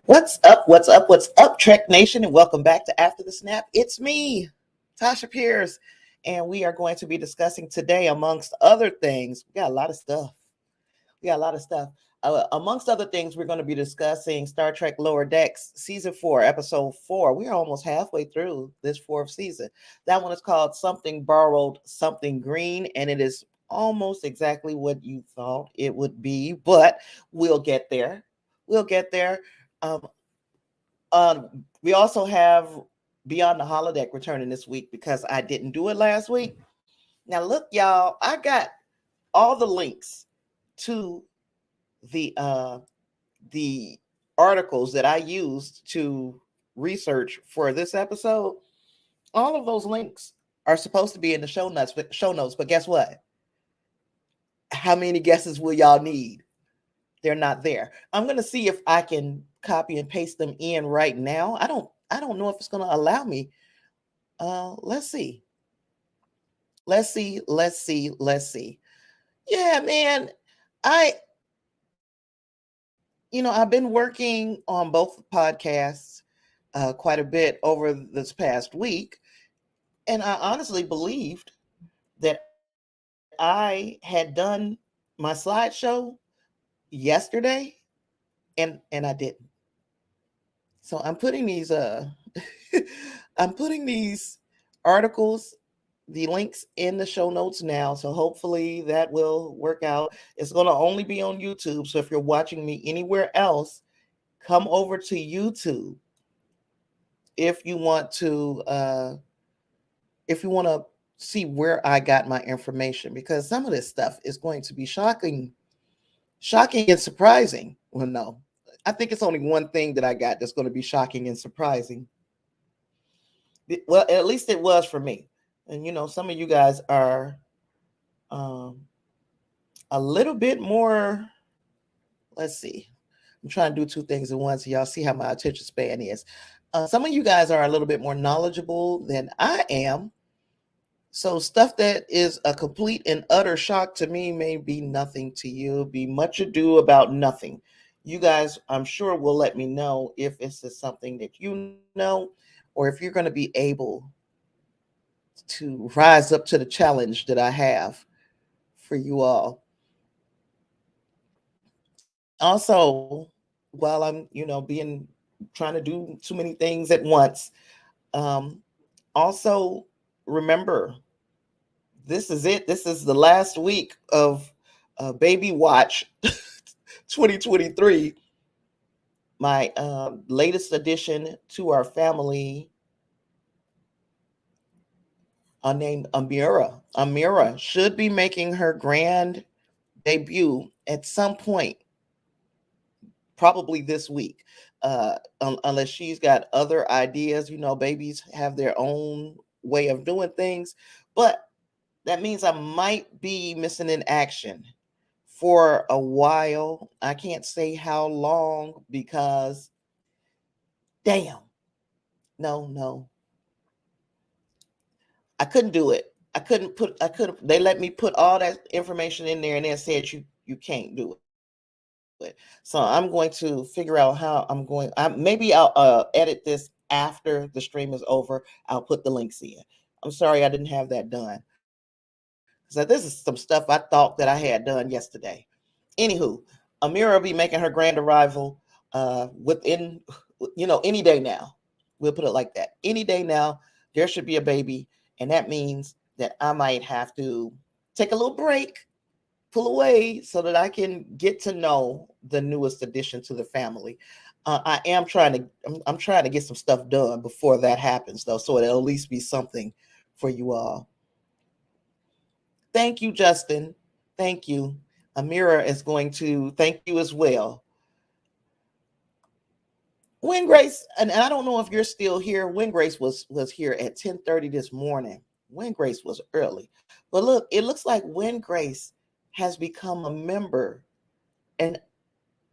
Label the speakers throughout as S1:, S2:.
S1: What's up? What's up? What's up, Trek Nation? And welcome back to After the Snap. It's me, Tasha Pierce, and we are going to be discussing today, amongst other things, we got a lot of stuff. Amongst other things, we're going to be discussing Star Trek Lower Decks, Season 4, Episode 4. We are almost halfway through this fourth season. That one is called Something Borrowed, Something Green, and it is almost exactly what you thought it would be, but we'll get there. We also have Beyond the Holodeck returning this week because I didn't do it last week. Now, look, y'all, I got all the links to the articles that I used to research for this episode. All of those links are supposed to be in the show notes, but guess what? How many guesses will y'all need? They're not there. I'm going to see if I can copy and paste them in right now. I don't know if it's going to allow me. Let's see. Yeah, man. I've been working on both podcasts quite a bit over this past week, and I honestly believed that I had done my slideshow yesterday, and I didn't. So I'm putting these articles, the links in the show notes now. So hopefully that will work out. It's going to only be on YouTube. So if you're watching me anywhere else, come over to YouTube if you want to see where I got my information, because some of this stuff is going to be shocking and surprising. Well, no. I think it's only one thing that I got that's going to be shocking and surprising. Well, at least it was for me. And, some of you guys are a little bit more, let's see. I'm trying to do two things at once. So y'all see how my attention span is. Some of you guys are a little bit more knowledgeable than I am. So stuff that is a complete and utter shock to me may be nothing to you, be much ado about nothing. You guys, I'm sure, will let me know if this is something that you know, or if you're going to be able to rise up to the challenge that I have for you all. Also, while I'm, trying to do too many things at once, also remember, this is it. This is the last week of Baby Watch 2023, my latest addition to our family, named Amira. Amira should be making her grand debut at some point, probably this week, unless she's got other ideas. Babies have their own way of doing things, but that means I might be missing in action for a while. I can't say how long, because damn, no, I couldn't do it. They let me put all that information in there and then said you can't do it. So I'm going to figure out how maybe I'll edit this after the stream is over. I'll put the links in. I'm sorry I didn't have that done. So this is some stuff I thought that I had done yesterday. Anywho, Amira will be making her grand arrival within, any day now. We'll put it like that. Any day now, there should be a baby. And that means that I might have to take a little break, pull away so that I can get to know the newest addition to the family. I'm trying to get some stuff done before that happens, though, so it'll at least be something for you all. Thank you, Justin. Thank you. Amira is going to thank you as well. When Grace, and I don't know if you're still here. When Grace was here at 10:30 this morning. When Grace was early, but look, it looks like When Grace has become a member, and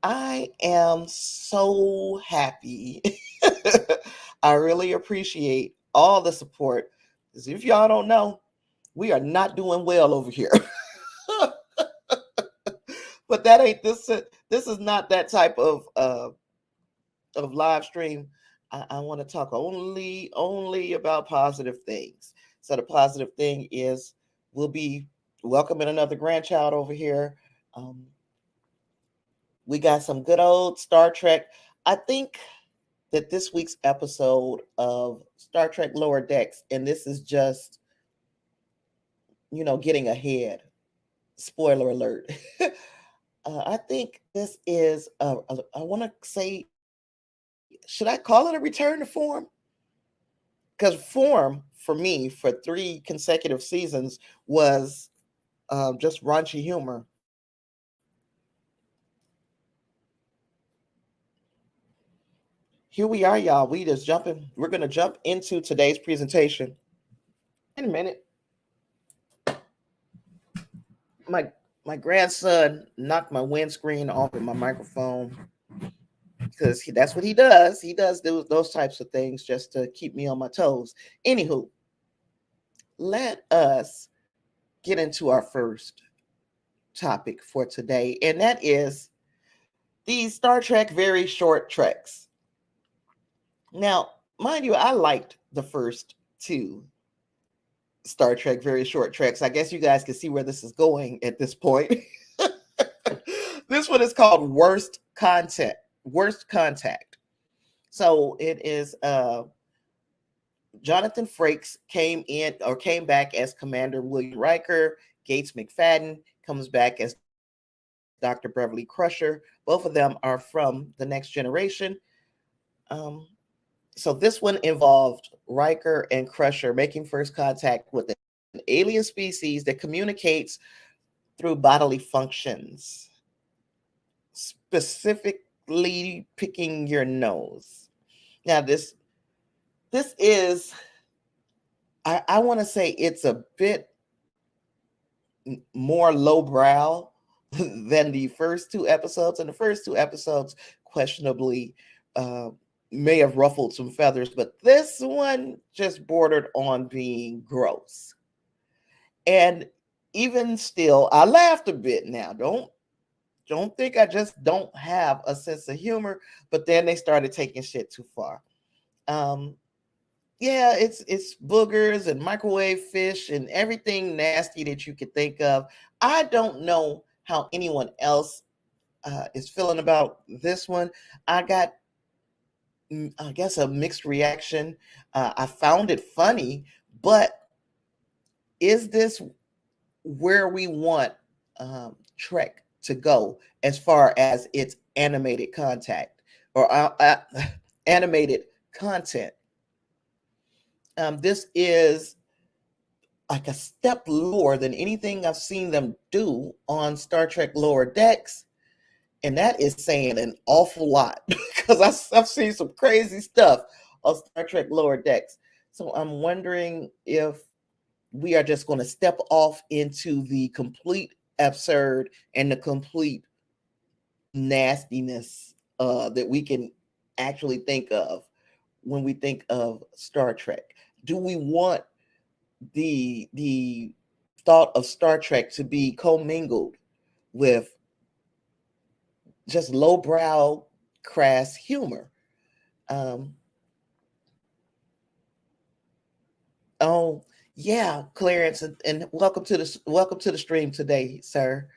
S1: I am so happy. I really appreciate all the support. Because if y'all don't know, we are not doing well over here. But that ain't this. This is not that type of live stream. I want to talk only about positive things. So the positive thing is we'll be welcoming another grandchild over here. We got some good old Star Trek. I think that this week's episode of Star Trek Lower Decks, and this is just, getting ahead. Spoiler alert. I think this is, I want to say, should I call it a return to form? Because form, for me, for 3 consecutive seasons, was just raunchy humor. Here we are, y'all. We're going to jump into today's presentation. In a minute. My grandson knocked my windscreen off of my microphone because that's what he does. He does those types of things just to keep me on my toes. Anywho, let us get into our first topic for today, and that is these Star Trek very short treks. Now, mind you, I liked the first 2 Star Trek very short treks. I guess you guys can see where this is going at this point. This one is called Worst Contact. So it is Jonathan Frakes came back as Commander William Riker. Gates McFadden comes back as Dr. Beverly Crusher. Both of them are from The Next Generation. So this one involved Riker and Crusher making first contact with an alien species that communicates through bodily functions, specifically picking your nose. Now, this is, I want to say it's a bit more lowbrow than the first 2 episodes. And the first 2 episodes questionably may have ruffled some feathers, but this one just bordered on being gross. And even still, I laughed a bit. Now, don't think I just don't have a sense of humor, but then they started taking shit too far. Yeah, it's boogers and microwave fish and everything nasty that you could think of. I don't know how anyone else is feeling about this one. I got, I guess, a mixed reaction. I found it funny, but is this where we want Trek to go as far as its animated contact or animated content? This is like a step lower than anything I've seen them do on Star Trek Lower Decks. And that is saying an awful lot because I've seen some crazy stuff on Star Trek Lower Decks. So I'm wondering if we are just going to step off into the complete absurd and the complete nastiness that we can actually think of when we think of Star Trek. Do we want the thought of Star Trek to be commingled with just lowbrow, crass humor? Oh, Yeah, Clarence, and welcome to the stream today, sir.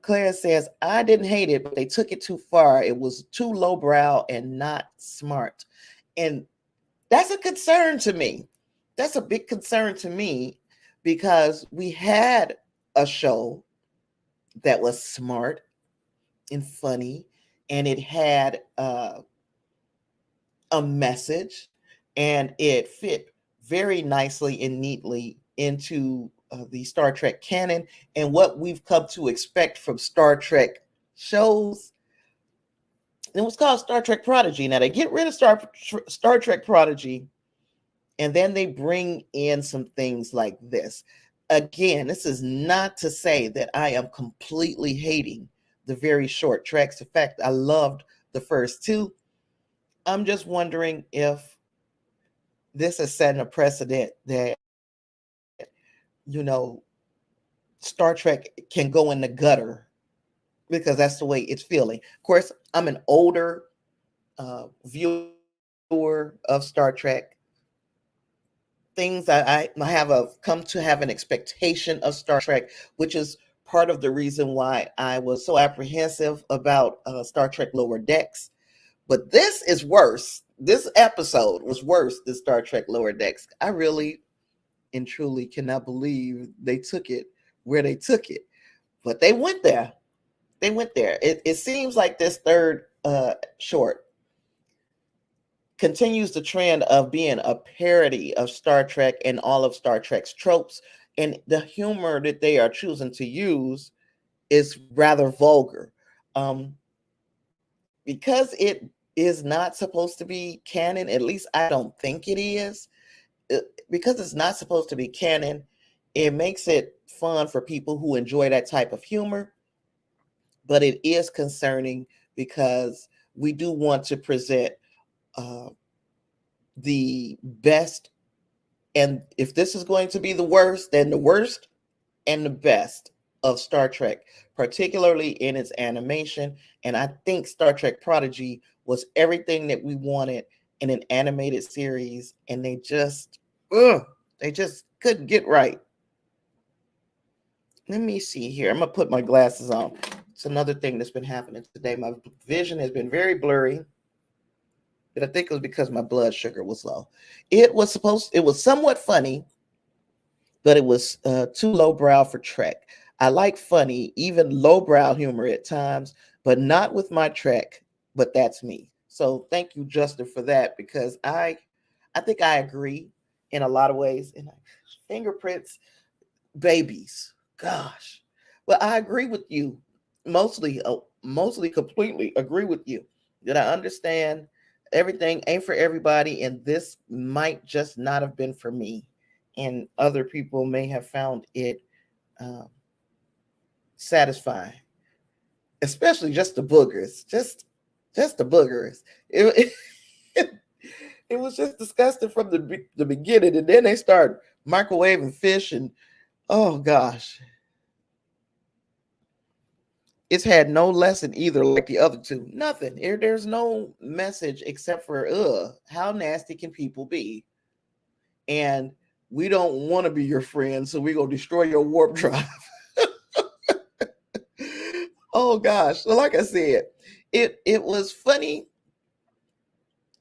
S1: Clarence says, I didn't hate it, but they took it too far. It was too lowbrow and not smart. And that's a concern to me. That's a big concern to me because we had a show that was smart and funny, and it had a message, and it fit very nicely and neatly into the Star Trek canon and what we've come to expect from Star Trek shows. It was called Star Trek Prodigy. Now they get rid of Star Trek Prodigy, and then they bring in some things like this. Again, this is not to say that I am completely hating the very short treks. In fact, I loved the first two. I'm just wondering if this is setting a precedent that, Star Trek can go in the gutter because that's the way it's feeling. Of course, I'm an older viewer of Star Trek. Things that I come to have an expectation of Star Trek, which is part of the reason why I was so apprehensive about Star Trek Lower Decks. But this is worse. This episode was worse than Star Trek Lower Decks. I really and truly cannot believe they took it where they took it. But they went there. They went there. It seems like this third short continues the trend of being a parody of Star Trek and all of Star Trek's tropes. And the humor that they are choosing to use is rather vulgar. Because it is not supposed to be canon, at least I don't think it is, because it's not supposed to be canon, it makes it fun for people who enjoy that type of humor. But it is concerning because we do want to present uh, the best. And if this is going to be the worst, then the worst and the best of Star Trek, particularly in its animation. And I think Star Trek Prodigy was everything that we wanted in an animated series, and they just couldn't get right. Let me see here. I'm gonna put my glasses on. It's another thing that's been happening today. My vision has been very blurry, but I think it was because my blood sugar was low. It was somewhat funny, but it was too lowbrow for Trek. I like funny, even lowbrow humor at times, but not with my Trek. But that's me. So thank you, Justin, for that, because I think I agree in a lot of ways. And fingerprints, babies, gosh. Well, I agree with you mostly completely agree with you that I understand everything ain't for everybody, and this might just not have been for me, and other people may have found it um, satisfying, especially just the boogers, just the boogers. It, it was just disgusting from the beginning, and then they start microwaving fish, and oh gosh, it's had no lesson either, like the other two. Nothing. There's no message except for how nasty can people be? And we don't want to be your friend, so we're gonna destroy your warp drive. Oh gosh. So like I said, it was funny.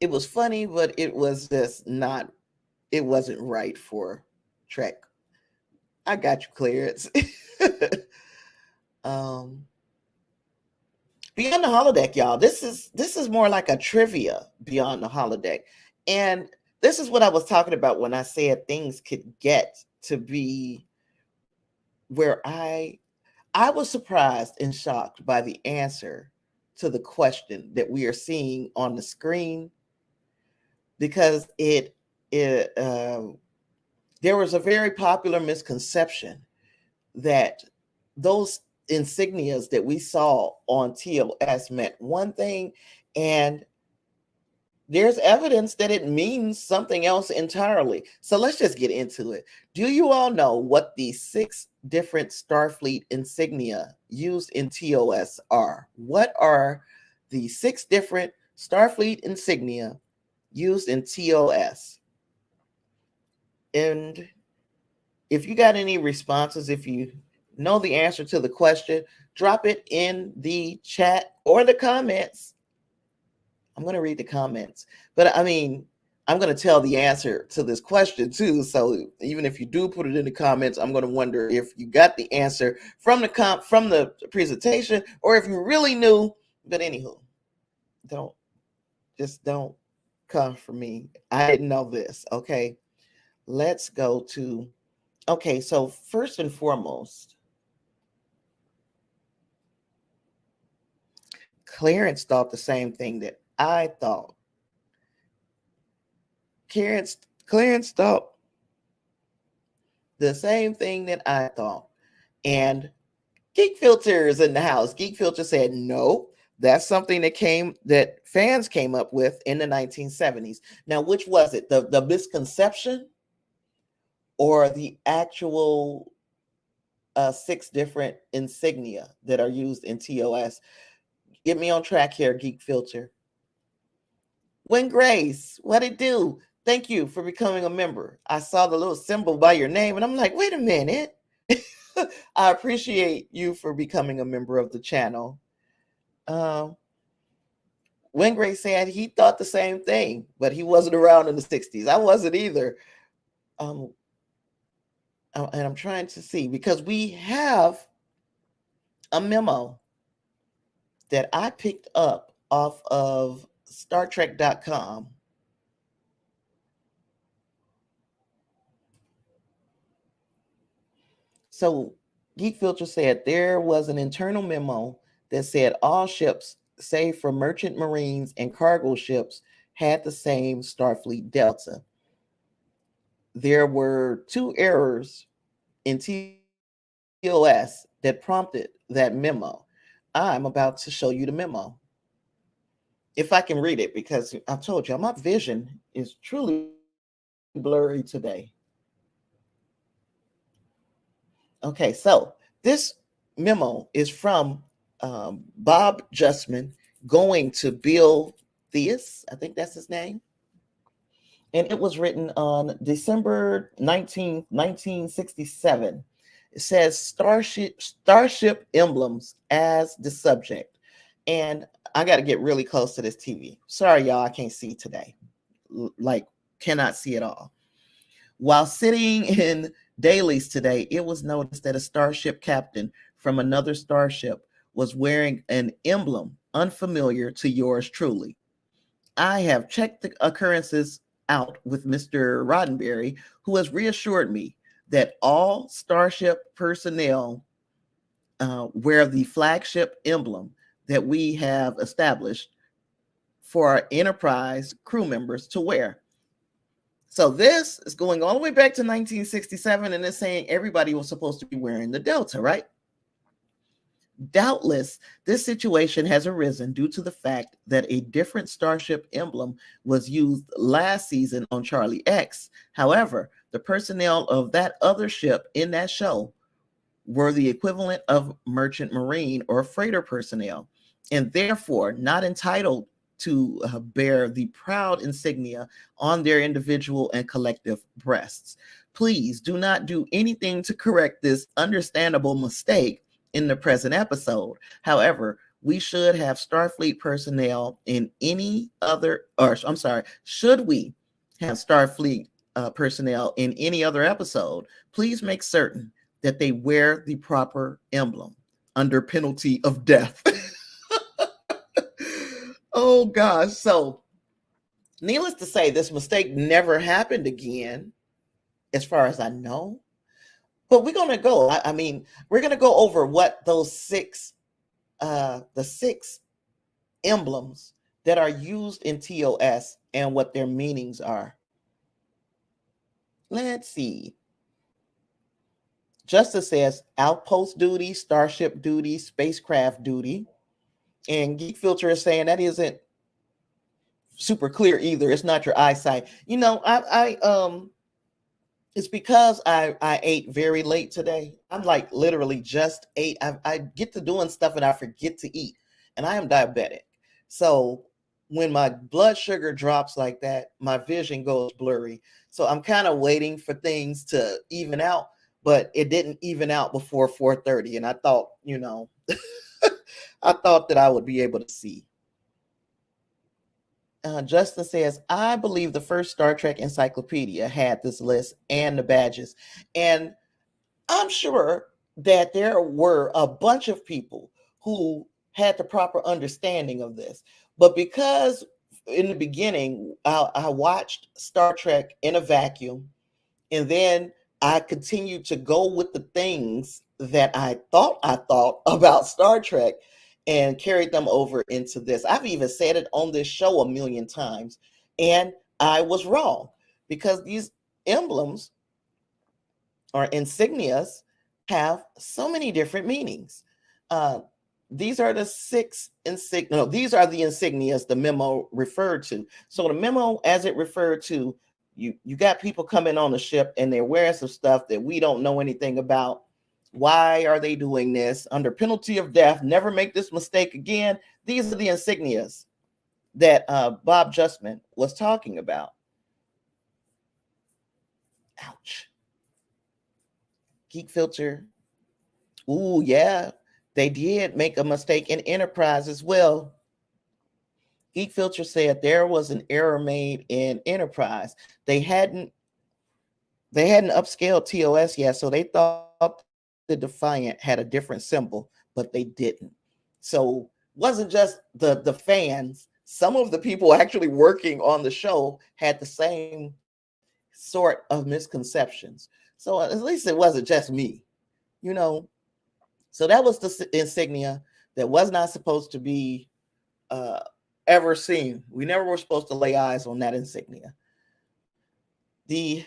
S1: It was funny, but it was just not, it wasn't right for Trek. I got you, Clarence. um Beyond the Holodeck, y'all. This is more like a trivia Beyond the Holodeck. And this is what I was talking about when I said things could get to be where I was surprised and shocked by the answer to the question that we are seeing on the screen, because it there was a very popular misconception that those insignias that we saw on TOS meant one thing, and there's evidence that it means something else entirely. So let's just get into it. Do you all know what the 6 different Starfleet insignia used in TOS are? What are the 6 different Starfleet insignia used in TOS? And If you got any responses, if you know the answer to the question, drop it in the chat or the comments. I'm going to read the comments, but I mean, I'm going to tell the answer to this question too. So even if you do put it in the comments, I'm going to wonder if you got the answer from the presentation or if you really knew. But anywho, don't come for me. I didn't know this. Okay, let's go to. Okay, so first and foremost, Clarence thought the same thing that I thought. Clarence thought the same thing that I thought. And Geek Filter is in the house. Geek Filter said, no, that's something that fans came up with in the 1970s. Now, which was it? The misconception or the actual 6 different insignia that are used in TOS? Get me on track here, Geek Filter. Win Grace, what it do? Thank you for becoming a member. I saw the little symbol by your name and I'm like, wait a minute. I appreciate you for becoming a member of the channel. Win Grace said he thought the same thing, but he wasn't around in the 60s. I wasn't either. And I'm trying to see because we have a memo that I picked up off of StarTrek.com. So Geek Filter said there was an internal memo that said all ships, save for merchant marines and cargo ships, had the same Starfleet Delta. There were 2 errors in TOS that prompted that memo. I'm about to show you the memo. If I can read it, because I told you my vision is truly blurry today. Okay, so this memo is from Bob Justman going to Bill Theus. I think that's his name. And it was written on December 19th, 1967. It says starship emblems as the subject. And I got to get really close to this TV. Sorry, y'all, I can't see today. Like, cannot see at all. While sitting in dailies today, it was noticed that a starship captain from another starship was wearing an emblem unfamiliar to yours truly. I have checked the occurrences out with Mr. Roddenberry, who has reassured me that all starship personnel wear the flagship emblem that we have established for our Enterprise crew members to wear. So this is going all the way back to 1967, and it's saying everybody was supposed to be wearing the Delta, right? Doubtless, this situation has arisen due to the fact that a different starship emblem was used last season on Charlie X. However, the personnel of that other ship in that show were the equivalent of merchant marine or freighter personnel, and therefore not entitled to bear the proud insignia on their individual and collective breasts. Please do not do anything to correct this understandable mistake in the present episode. However, we should have Starfleet personnel in any other, or I'm sorry, should we have Starfleet personnel in any other episode, please make certain that they wear the proper emblem under penalty of death. Oh gosh. So needless to say, this mistake never happened again, as far as I know. But we're going to go. I mean, we're going to go over what those the 6 emblems that are used in TOS and what their meanings are. Let's see. Justice says outpost duty, starship duty, spacecraft duty. And Geek Filter is saying that isn't super clear either. It's not your eyesight. You know, it's because I ate very late today. I'm like literally just ate. I get to doing stuff and I forget to eat. And I am diabetic. So when my blood sugar drops like that, my vision goes blurry. So I'm kind of waiting for things to even out. but it didn't even out before 4:30. And I thought, I thought that I would be able to see. Justin says, I believe the first Star Trek encyclopedia had this list and the badges. And I'm sure that there were a bunch of people who had the proper understanding of this. But because in the beginning, I watched Star Trek in a vacuum, and then I continued to go with the things that I thought about Star Trek and carried them over into this. I've even said it on this show a million times, and I was wrong, because these emblems or insignias have so many different meanings. These are the six insignia. No, these are the insignias the memo referred to. So the memo, as it referred to, you got people coming on the ship and they're wearing some stuff that we don't know anything about. Why are they doing this? Under penalty of death, never make this mistake again. These are the insignias that Bob Justman was talking about. Ouch. Geek Filter. Ooh, yeah. They did make a mistake in Enterprise as well. Geek Filter said there was an error made in Enterprise. They hadn't upscaled TOS yet, so they thought the Defiant had a different symbol, but they didn't. So it wasn't just the fans. Some of the people actually working on the show had the same sort of misconceptions. So at least it wasn't just me, So that was the insignia that was not supposed to be ever seen. We never were supposed to lay eyes on that insignia. The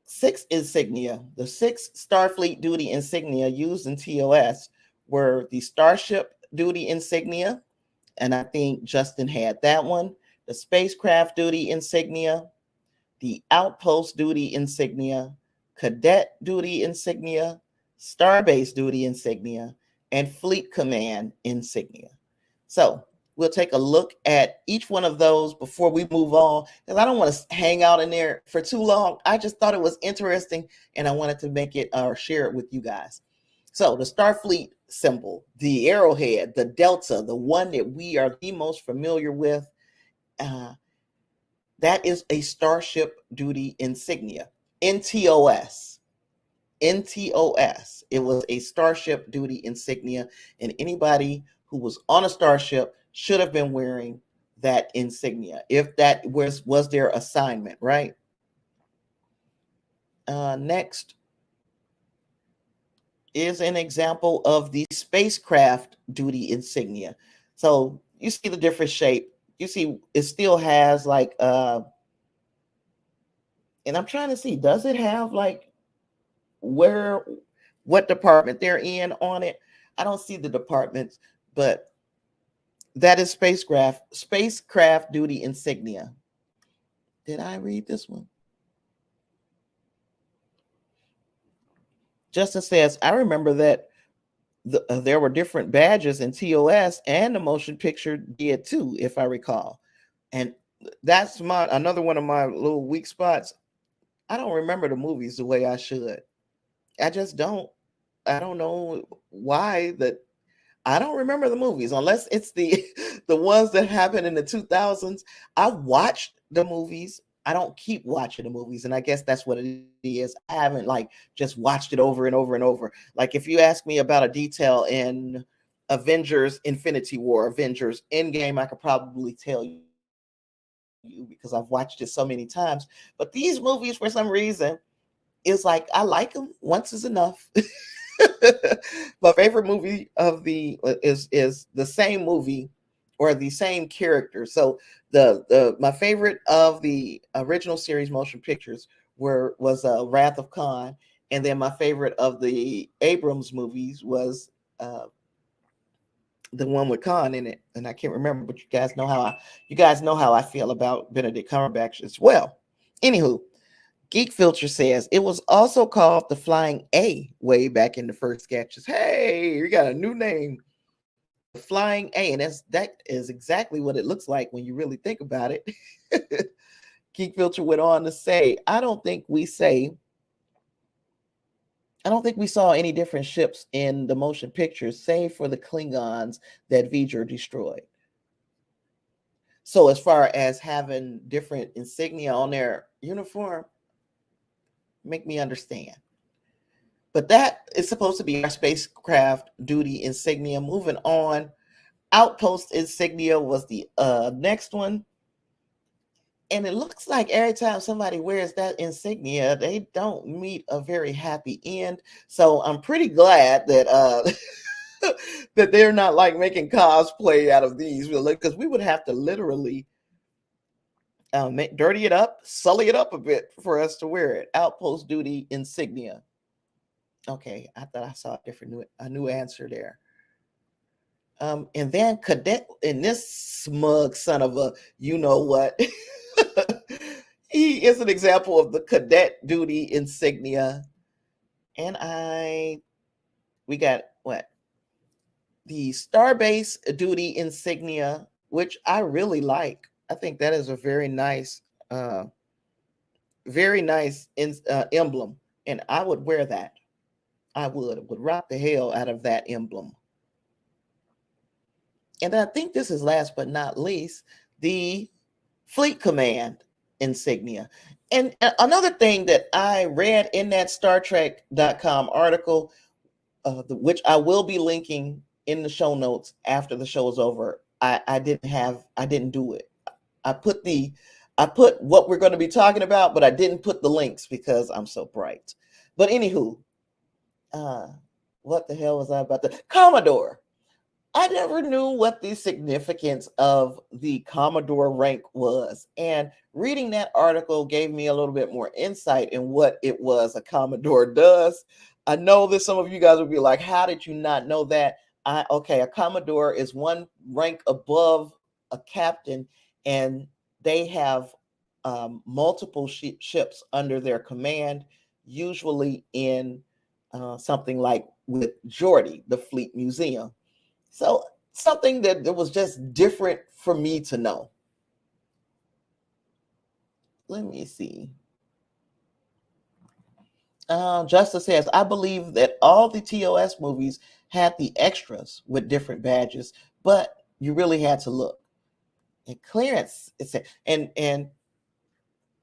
S1: six Starfleet duty insignia used in TOS were the Starship duty insignia, and I think Justin had that one. The spacecraft duty insignia, the outpost duty insignia, cadet duty insignia, starbase duty insignia, and fleet command insignia. So we'll take a look at each one of those before we move on, because I don't want to hang out in there for too long. I just thought it was interesting, and I wanted to make it or share it with you guys. So the Starfleet symbol, the arrowhead, the delta, the one that we are the most familiar with, that is a starship duty insignia. NTOS. It was a starship duty insignia, and anybody who was on a starship should have been wearing that insignia if that was their assignment, right? Next is an example of the spacecraft duty insignia. So you see the different shape. You see it still has like and I'm trying to see, does it have like what department they're in on it? I don't see the departments, but that is spacecraft duty insignia. Did I read this one? Justin says, I remember that there were different badges in TOS, and the motion picture did too, if I recall. And that's another one of my little weak spots. I don't remember the movies the way I should. I just don't. I don't know why that. I don't remember the movies unless it's the ones that happened in the 2000s. I watched the movies. I don't keep watching the movies, and I guess that's what it is. I haven't like just watched it over and over and over. Like if you ask me about a detail in Avengers Infinity War, Avengers Endgame, I could probably tell you because I've watched it so many times. But these movies, for some reason, it's like I like them. Once is enough. My favorite movie of the is the same movie or the same character. So my favorite of the original series motion pictures was Wrath of Khan, and then my favorite of the Abrams movies was the one with Khan in it, and I can't remember, but you guys know how I feel about Benedict Cumberbatch as well. Anywho, Geek Filter says it was also called the Flying A way back in the first sketches. Hey, you got a new name, the Flying A, and that is exactly what it looks like when you really think about it. Geek Filter went on to say, I don't think we say I don't think we saw any different ships in the motion pictures, save for the Klingons that V'ger destroyed. So as far as having different insignia on their uniform, make me understand. But that is supposed to be our spacecraft duty insignia. Moving on, outpost insignia was the next one. And it looks like every time somebody wears that insignia, they don't meet a very happy end. So I'm pretty glad that that they're not like making cosplay out of these, because we would have to literally dirty it up, sully it up a bit for us to wear it. Outpost duty insignia. Okay, I thought I saw a new answer there. And then cadet, and this smug son of a you know what, he is an example of the cadet duty insignia. And we got what? The Starbase duty insignia, which I really like. I think that is a very nice emblem, and I would wear that. I would rock the hell out of that emblem. And I think this is last but not least, the Fleet Command insignia. And another thing that I read in that StarTrek.com article, which I will be linking in the show notes after the show is over. I didn't do it. I put what we're going to be talking about, but I didn't put the links because I'm so bright. But anywho, what the hell was I about to? Commodore. I never knew what the significance of the Commodore rank was. And reading that article gave me a little bit more insight in what it was a Commodore does. I know that some of you guys will be like, how did you not know that? Okay, a Commodore is one rank above a captain, and they have multiple ships under their command, usually in something like with Geordi, the Fleet Museum. So something that was just different for me to know. Let me see. Justice says, I believe that all the TOS movies had the extras with different badges, but you really had to look. And Clarence, and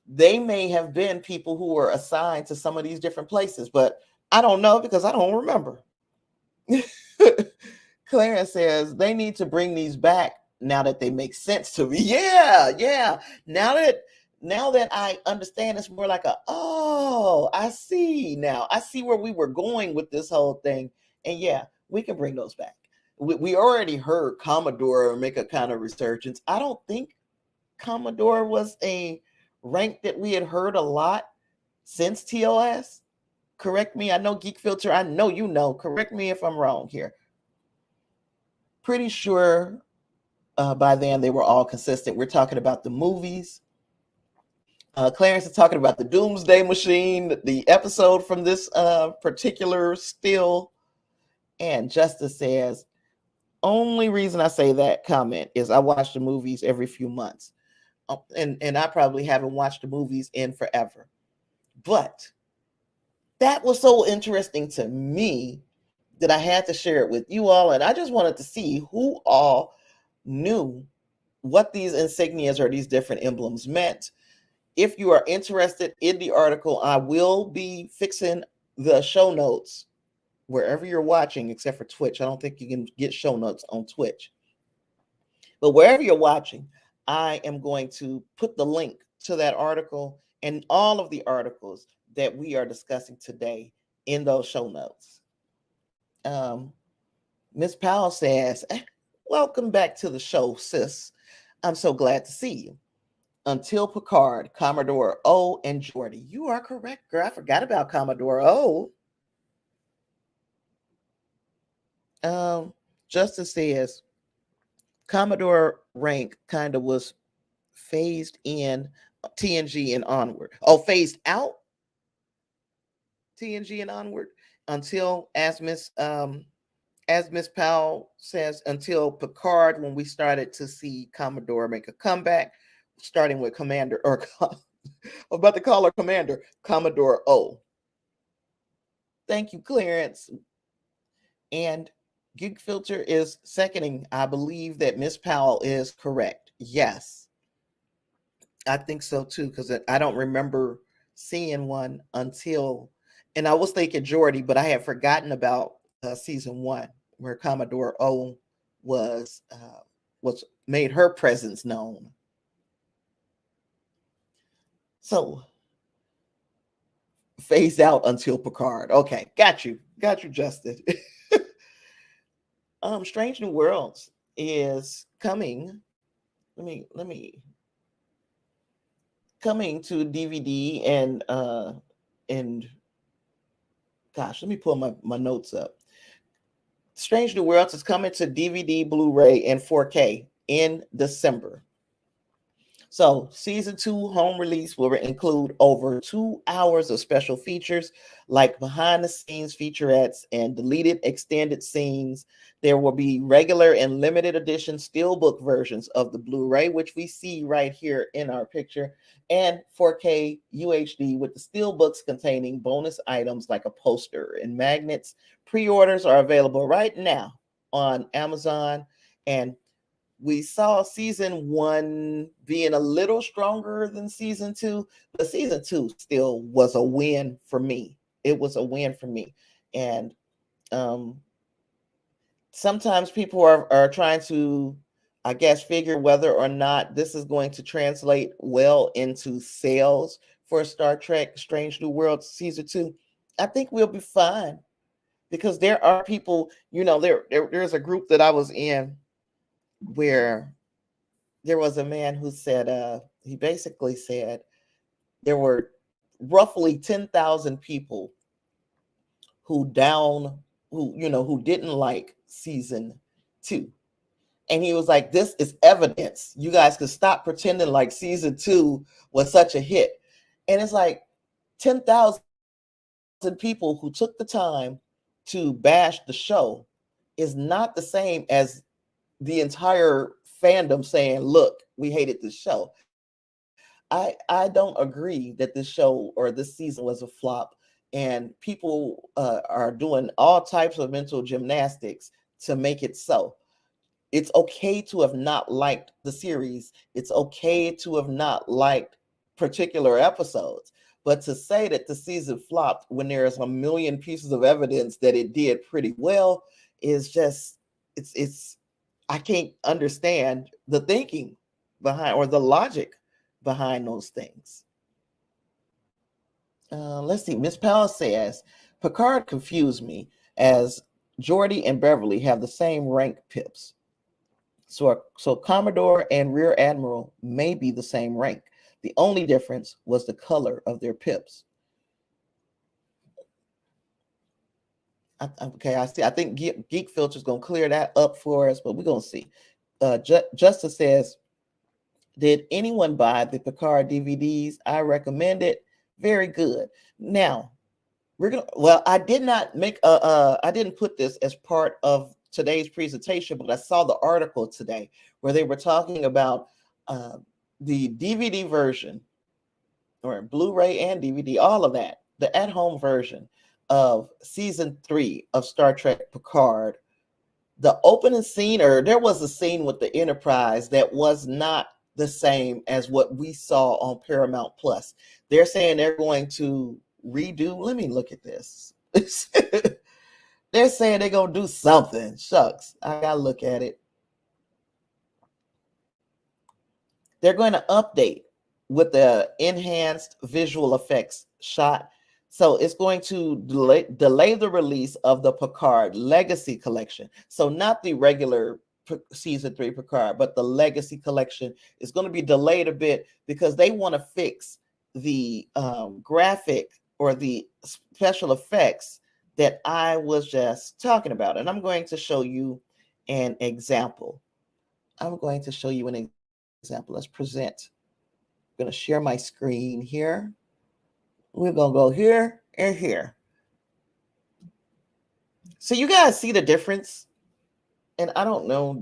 S1: they may have been people who were assigned to some of these different places, but I don't know because I don't remember. Clarence says they need to bring these back now that they make sense to me. Yeah. Now that I understand, it's more like I see now. I see where we were going with this whole thing. And yeah, we can bring those back. We already heard Commodore make a kind of resurgence. I don't think Commodore was a rank that we had heard a lot since TOS. Correct me. I know Geek Filter. I know you know. Correct me if I'm wrong here. Pretty sure by then they were all consistent. We're talking about the movies. Clarence is talking about the Doomsday Machine, the episode from this particular still. And Justice says, only reason I say that comment is I watch the movies every few months. And I probably haven't watched the movies in forever. But that was so interesting to me that I had to share it with you all. And I just wanted to see who all knew what these insignias or these different emblems meant. If you are interested in the article, I will be fixing the show notes wherever you're watching, except for Twitch. I don't think you can get show notes on Twitch. But wherever you're watching, I am going to put the link to that article and all of the articles that we are discussing today in those show notes. Miss Powell says, welcome back to the show, sis. I'm so glad to see you. Until Picard, Commodore O, and Geordi. You are correct, girl. I forgot about Commodore O. Justice says, Commodore rank kind of was phased in TNG and onward. Oh, phased out TNG and onward until, as Miss Powell says, until Picard, when we started to see Commodore make a comeback, starting with Commander, or I'm about to call her Commander, Commodore O. Thank you, Clarence. And Geek Filter is seconding. I believe that Miss Powell is correct. Yes, I think so too, because I don't remember seeing one until, and I was thinking Jordy, but I had forgotten about season one where Commodore O was made her presence known. So phased out until Picard. Okay, got you, Justin. Strange New Worlds is coming. Let me coming to DVD and gosh, let me pull my notes up. Strange New Worlds is coming to DVD, Blu-ray, and 4K in December. So season 2 home release will include over 2 hours of special features like behind the scenes featurettes and deleted extended scenes. There will be regular and limited edition steelbook versions of the Blu-ray, which we see right here in our picture, and 4K UHD with the steelbooks containing bonus items like a poster and magnets. Pre-orders are available right now on Amazon, and we saw season 1 being a little stronger than season 2, but season 2 still was a win for me. It was a win for me. And sometimes people are trying to, I guess, figure whether or not this is going to translate well into sales for Star Trek Strange New Worlds season 2. I think we'll be fine, because there are people, there's a group that I was in where there was a man who said, he basically said there were roughly 10,000 people who didn't like season 2. And he was like, this is evidence. You guys could stop pretending like season 2 was such a hit. And it's like 10,000 people who took the time to bash the show is not the same as the entire fandom saying, look, we hated this show. I don't agree that this show or this season was a flop, and people are doing all types of mental gymnastics to make it so. It's okay to have not liked the series. It's okay to have not liked particular episodes, but to say that the season flopped when there's a million pieces of evidence that it did pretty well is just, it's I can't understand the thinking behind or the logic behind those things. Let's see. Miss Powell says Picard confused me, as Geordi and Beverly have the same rank pips. So Commodore and Rear Admiral may be the same rank. The only difference was the color of their pips. Okay, I see. I think Geek Filter is going to clear that up for us, but we're going to see. Justice says, did anyone buy the Picard DVDs? I recommend it. Very good. Now, I did not make I didn't put this as part of today's presentation, but I saw the article today where they were talking about the DVD version, or Blu-ray and DVD, all of that, the at-home version of season 3 of Star Trek Picard. The opening scene, or there was a scene with the Enterprise that was not the same as what we saw on Paramount Plus. They're saying they're going to redo. Let me look at this. They're saying they're going to do something. Shucks, I got to look at it. They're going to update with the enhanced visual effects shot. So it's going to delay the release of the Picard Legacy Collection. So not the regular season 3 Picard, but the Legacy Collection is going to be delayed a bit because they want to fix the graphic or the special effects that I was just talking about. And I'm going to show you an example. Let's present. I'm going to share my screen here. We're going to go here and here. So you guys see the difference? And I don't know,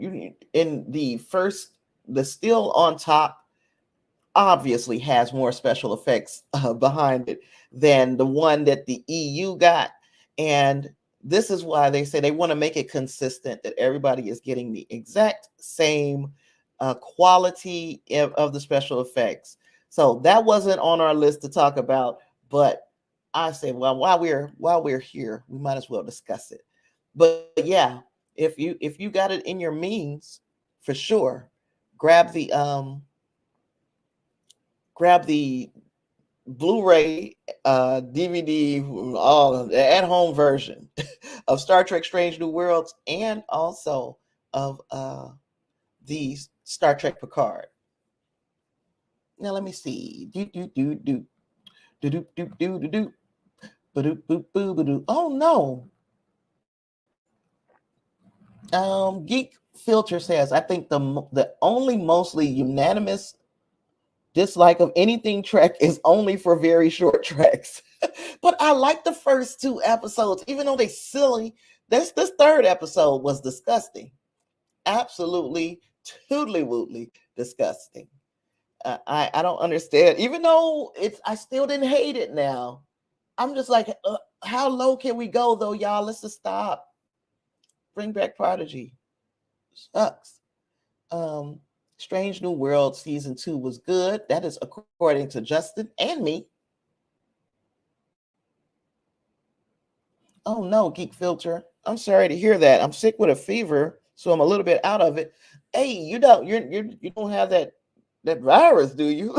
S1: in the first, the still on top obviously has more special effects behind it than the one that the EU got. And this is why they say they want to make it consistent, that everybody is getting the exact same quality of the special effects. So that wasn't on our list to talk about, but I say, well, while we're here, we might as well discuss it. But yeah, if you got it in your means, for sure, grab the Blu-ray, DVD, all the at-home version of Star Trek: Strange New Worlds, and also of the Star Trek Picard. Now let me see. Do do do do do do do do do do. Oh no. Geek Filter says, I think the only mostly unanimous dislike of anything Trek is only for very short treks. But I like the first two episodes, even though they silly. This third episode was disgusting. Absolutely toodly woodly disgusting. I don't understand. Even though I still didn't hate it now. I'm just like, how low can we go though, y'all? Let's just stop. Bring back Prodigy. Sucks. Strange New World season 2 was good. That is according to Justin and me. Oh no, Geek Filter. I'm sorry to hear that. I'm sick with a fever, so I'm a little bit out of it. Hey, you don't have that virus, do you?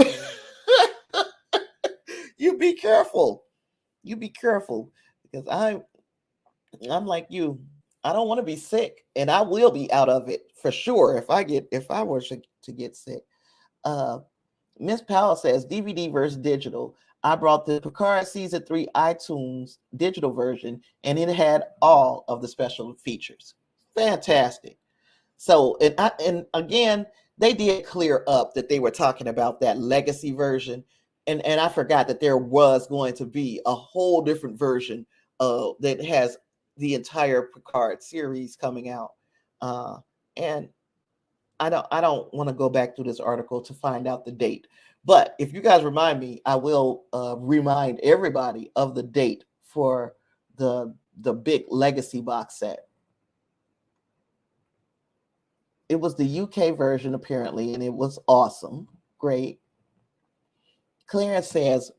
S1: You be careful. You be careful, because I'm like you. I don't want to be sick, and I will be out of it for sure if I were to get sick. Miss Powell says DVD versus digital. I brought the Picard season 3 iTunes digital version, and it had all of the special features. Fantastic. So, and again, they did clear up that they were talking about that legacy version, and I forgot that there was going to be a whole different version that has the entire Picard series coming out, and I don't want to go back through this article to find out the date. But if you guys remind me, I will remind everybody of the date for the big legacy box set. It was the UK version apparently, and it was awesome. Great. Clarence says,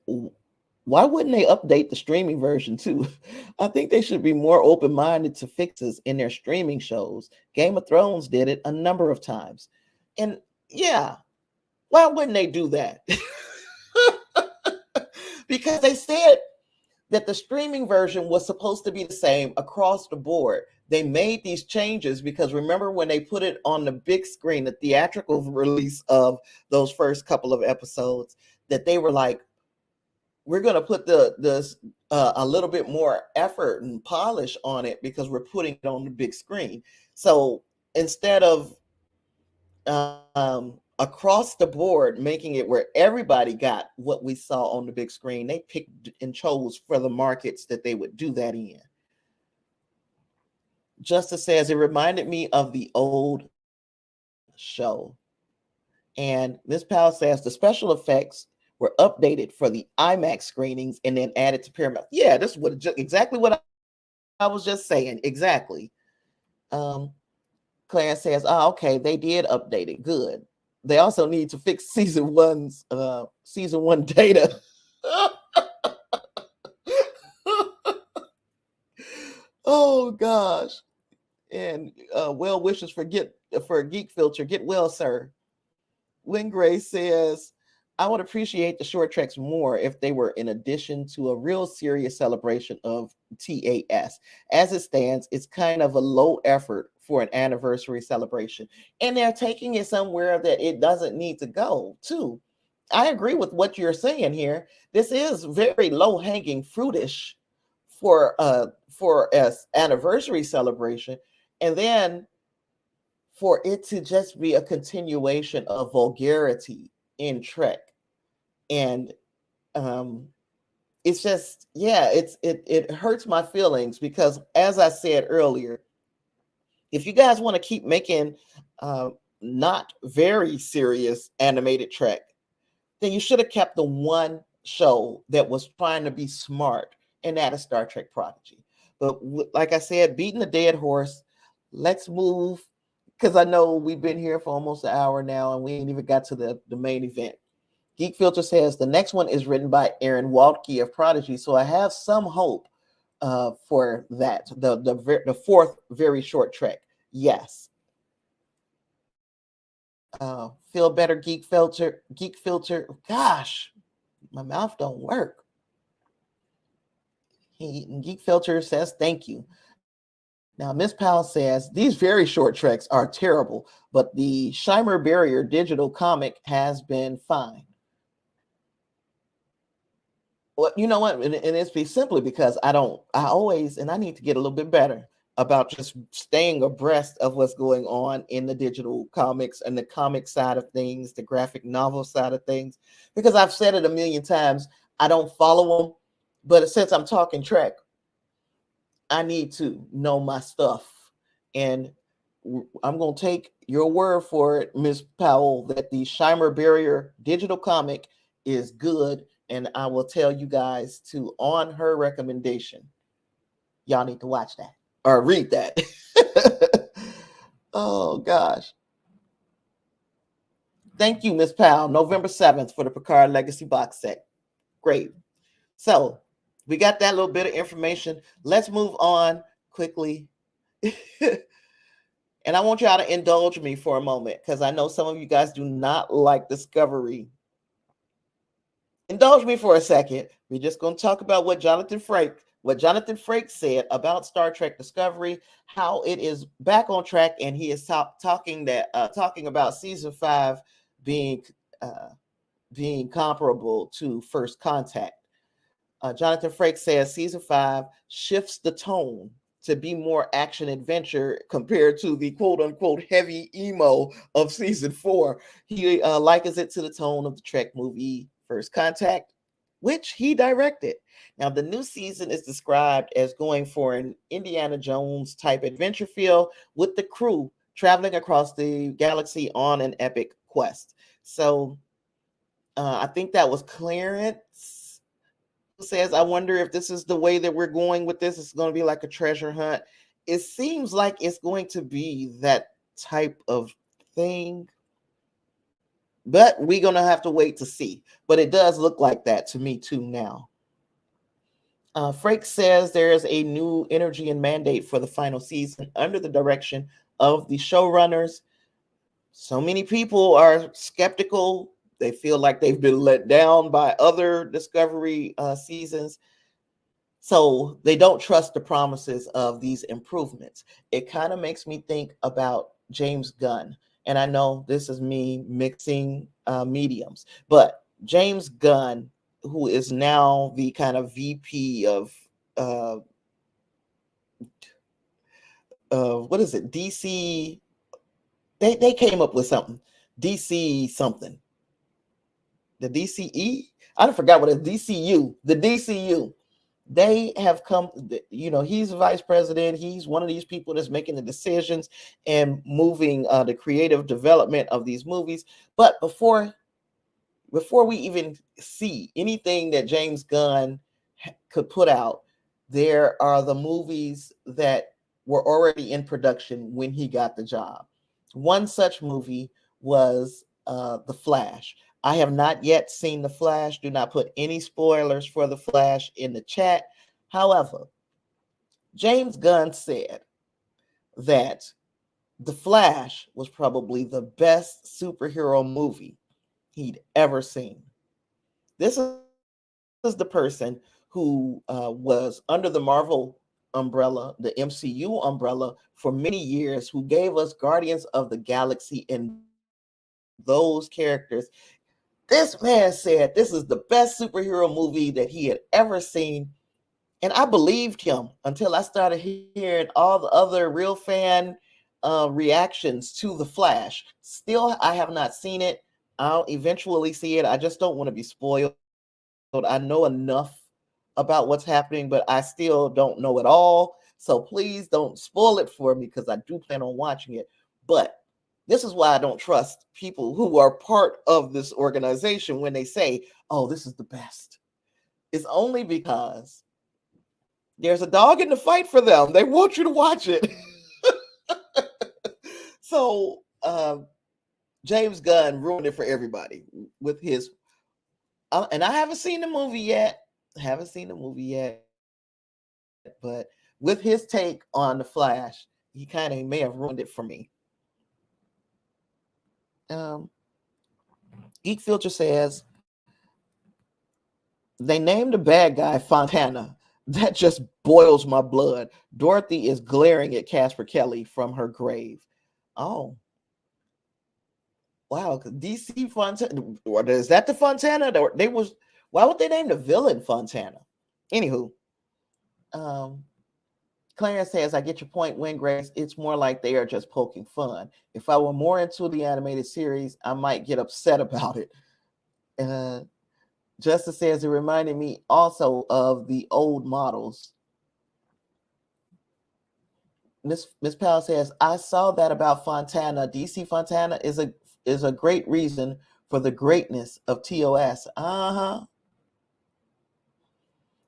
S1: why wouldn't they update the streaming version too? I think they should be more open-minded to fixes in their streaming shows. Game of Thrones did it a number of times. And yeah, why wouldn't they do that? Because they said that the streaming version was supposed to be the same across the board. They made these changes because remember when they put it on the big screen, the theatrical release of those first couple of episodes, that they were like, we're going to put a little bit more effort and polish on it because we're putting it on the big screen. So instead of across the board making it where everybody got what we saw on the big screen, they picked and chose for the markets that they would do that in. Justice says, it reminded me of the old show. And Ms. Powell says the special effects were updated for the IMAX screenings and then added to Paramount. Yeah, this is exactly what I was just saying. Exactly. Clarence says, oh, okay, they did update it. Good. They also need to fix season one data. Oh gosh. And well wishes for Geek Filter. Get well, sir. Wingray says, I would appreciate the short treks more if they were in addition to a real serious celebration of TAS. As it stands, it's kind of a low effort for an anniversary celebration. And they're taking it somewhere that it doesn't need to go, too. I agree with what you're saying here. This is very low-hanging fruitish for an anniversary celebration. And then for it to just be a continuation of vulgarity in Trek. And it's just, yeah, it hurts my feelings because, as I said earlier, if you guys want to keep making not very serious animated Trek, then you should have kept the one show that was trying to be smart, and that is Star Trek Prodigy. But like I said, beating a dead horse, let's move, because I know we've been here for almost an hour now and we ain't even got to the main event. Geek Filter says the next one is written by Aaron Waltke of Prodigy, so I have some hope for that. The fourth very short trek. Yes. Feel better, Geek Filter. Geek Filter. Gosh, my mouth don't work. Geek Filter says thank you. Now, Miss Powell says these very short treks are terrible, but the Chime Barrier digital comic has been fine. Well, you know what? And it's simply because I always, and I need to get a little bit better about just staying abreast of what's going on in the digital comics and the comic side of things, the graphic novel side of things, because I've said it a million times, I don't follow them, but since I'm talking Trek, I need to know my stuff. And I'm going to take your word for it, Miss Powell, that the Chime Barrier digital comic is good. And I will tell you guys to, on her recommendation, y'all need to watch that or read that. Oh, gosh. Thank you, Miss Powell. November 7th for the Picard Legacy box set. Great. So we got that little bit of information. Let's move on quickly. And I want y'all to indulge me for a moment because I know some of you guys do not like Discovery. Indulge me for a second. We're just going to talk about what Jonathan Frakes said about Star Trek Discovery, how it is back on track, and he is talking about season 5 being comparable to First Contact. Jonathan Frakes says season 5 shifts the tone to be more action adventure compared to the quote unquote heavy emo of season 4. He likens it to the tone of the Trek movie First Contact, which he directed. Now, the new season is described as going for an Indiana Jones type adventure feel with the crew traveling across the galaxy on an epic quest. So I think that was Clarence says, I wonder if this is the way that we're going with this. It's going to be like a treasure hunt. It seems like it's going to be that type of thing, but we're going to have to wait to see. But it does look like that to me too now. Frakes says there is a new energy and mandate for the final season under the direction of the showrunners. So many people are skeptical. They feel like they've been let down by other Discovery seasons. So they don't trust the promises of these improvements. It kind of makes me think about James Gunn. And I know this is me mixing mediums, but James Gunn, who is now the kind of VP of what is it? DC. They came up with something. DC something. The DCE? I forgot what it's DCU. The DCU. They have come, he's vice president. He's one of these people that's making the decisions and moving the creative development of these movies. But before we even see anything that James Gunn could put out, there are the movies that were already in production when he got the job. One such movie was The Flash. I have not yet seen The Flash. Do not put any spoilers for The Flash in the chat. However, James Gunn said that The Flash was probably the best superhero movie he'd ever seen. This is the person who was under the Marvel umbrella, the MCU umbrella, for many years, who gave us Guardians of the Galaxy and those characters. This man said this is the best superhero movie that he had ever seen. And I believed him until I started hearing all the other real fan reactions to The Flash. Still, I have not seen it. I'll eventually see it. I just don't want to be spoiled. I know enough about what's happening, but I still don't know it all. So please don't spoil it for me because I do plan on watching it. But this is why I don't trust people who are part of this organization when they say, oh, this is the best. It's only because There's a dog in the fight for them. They want you to watch it. So James Gunn ruined it for everybody with his, and I haven't seen the movie yet. But with his take on the Flash, he kind of may have ruined it for me. Um, Geek Filter says they named the bad guy Fontana. That just boils my blood. Dorothy is glaring at Casper Kelly from her grave. Oh, wow. DC Fontana, or is that the Fontana? They was, why would they name the villain Fontana? Anywho, Clarence says, I get your point, Win Grace. It's more like they are just poking fun. If I were more into the animated series, I might get upset about it. Justice says it reminded me also of the old models. Miss Powell says, I saw that about Fontana. DC Fontana is a great reason for the greatness of TOS.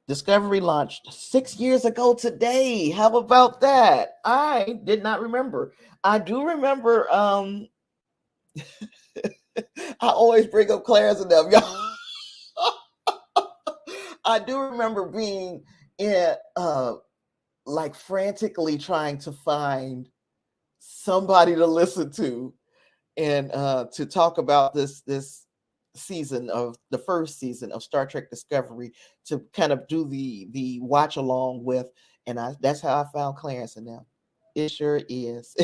S1: Discovery launched 6 years ago today. How about that? I did not remember. I do remember. I always bring up Clarence and them, y'all. I do remember being in like frantically trying to find somebody to listen to and to talk about this season of the first season of Star Trek Discovery, to kind of do the watch along with, and that's how I found Clarence and them. It sure is.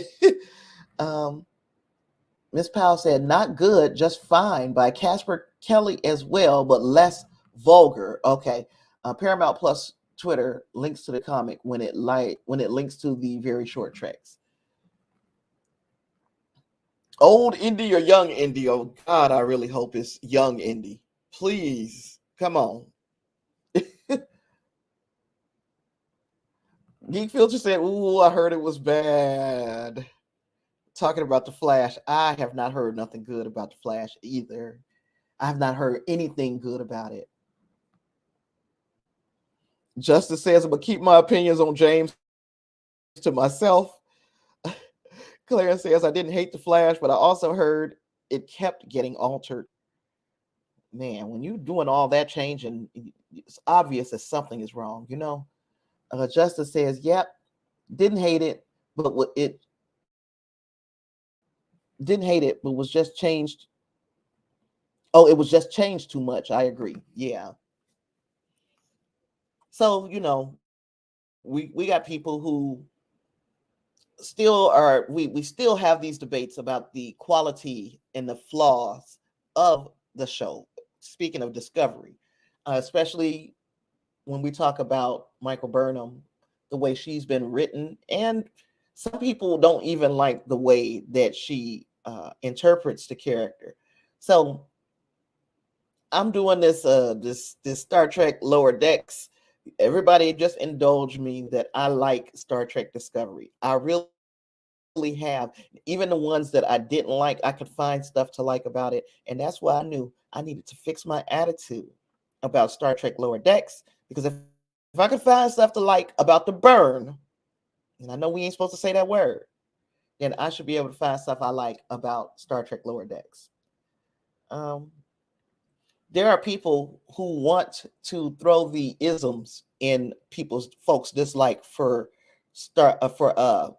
S1: Miss Powell said, not good, just fine, by Casper Kelly as well, but less vulgar. Okay. Paramount Plus Twitter links to the comic when it links to the very short tracks. Old Indy or young Indy? Oh God, I really hope it's young Indy. Please, come on. Geek Filter said, ooh, I heard it was bad. Talking about the Flash, I have not heard nothing good about the Flash either. I have not heard anything good about it. Justice says, I'm gonna keep my opinions on James to myself. Claire says, I didn't hate the Flash, but I also heard it kept getting altered. Man, when you're doing all that change, and it's obvious that something is wrong, you know. Justice says, yep, didn't hate it, but was just changed. Oh, it was just changed too much. I agree. Yeah. So, you know, we got people who still are, we still have these debates about the quality and the flaws of the show. Speaking of Discovery, especially when we talk about Michael Burnham, the way she's been written, and some people don't even like the way that she interprets the character. So I'm doing this Star Trek Lower Decks. Everybody just indulge me that I like Star Trek Discovery. I really have. Even the ones that I didn't like, I could find stuff to like about it. And that's why I knew I needed to fix my attitude about Star Trek Lower Decks. Because if I could find stuff to like about the burn, and I know we ain't supposed to say that word, then I should be able to find stuff I like about Star Trek Lower Decks. There are people who want to throw the isms in folks' dislike for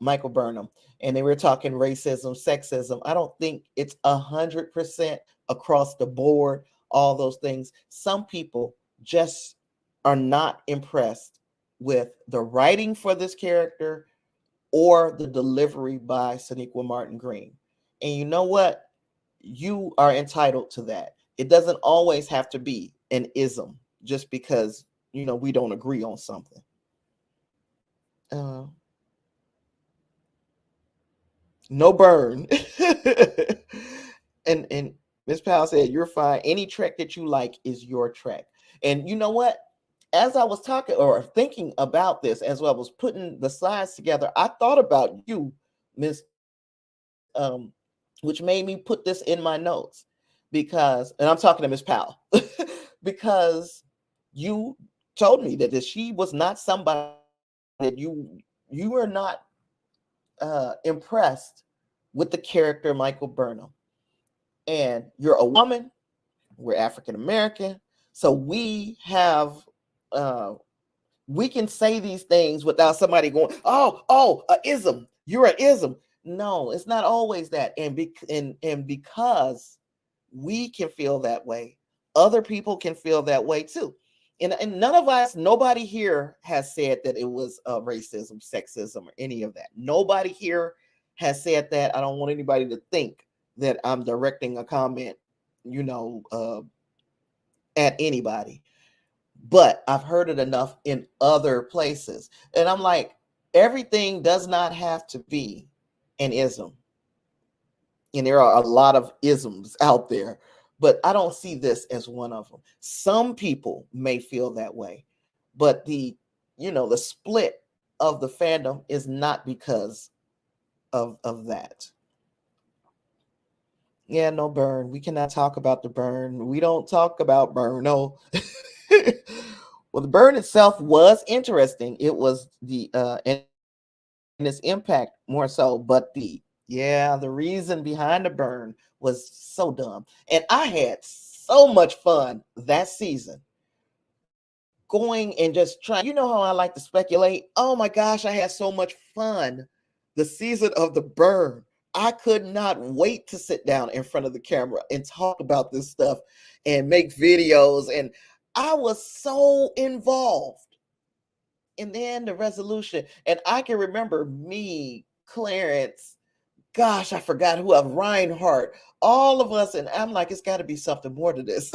S1: Michael Burnham, and they were talking racism, sexism. I don't think it's 100% across the board. All those things. Some people just are not impressed with the writing for this character or the delivery by Sonequa Martin Green. And you know what? You are entitled to that. It doesn't always have to be an ism just because, you know, we don't agree on something. No burn. and Miss Powell said, you're fine. Any Trek that you like is your Trek. And you know what? As I was talking or thinking about this, as well, I was putting the slides together, I thought about you, Miss, which made me put this in my notes because, and I'm talking to Miss Powell, because you told me that she was not somebody that you were not impressed with the character Michael Burnham. And you're a woman, we're African American, so we can say these things without somebody going, a ism, you're an ism. No, it's not always that. And because we can feel that way, other people can feel that way too. And none of us, nobody here has said that it was racism, sexism, or any of that. Nobody here has said that. I don't want anybody to think that I'm directing a comment, at anybody. But I've heard it enough in other places. And I'm like, everything does not have to be an ism. And there are a lot of isms out there, but I don't see this as one of them. Some people may feel that way, but the split of the fandom is not because of that. Yeah, no burn. We cannot talk about the burn. We don't talk about burn. No. Well, the burn itself was interesting. It was and its impact more so, but the reason behind the burn was so dumb. And I had so much fun that season going and just trying. You know how I like to speculate? Oh my gosh, I had so much fun the season of the burn. I could not wait to sit down in front of the camera and talk about this stuff and make videos. And I was so involved. And then the resolution. And I can remember me, Clarence, gosh, I forgot who of Reinhardt, all of us. And I'm like, it's got to be something more to this.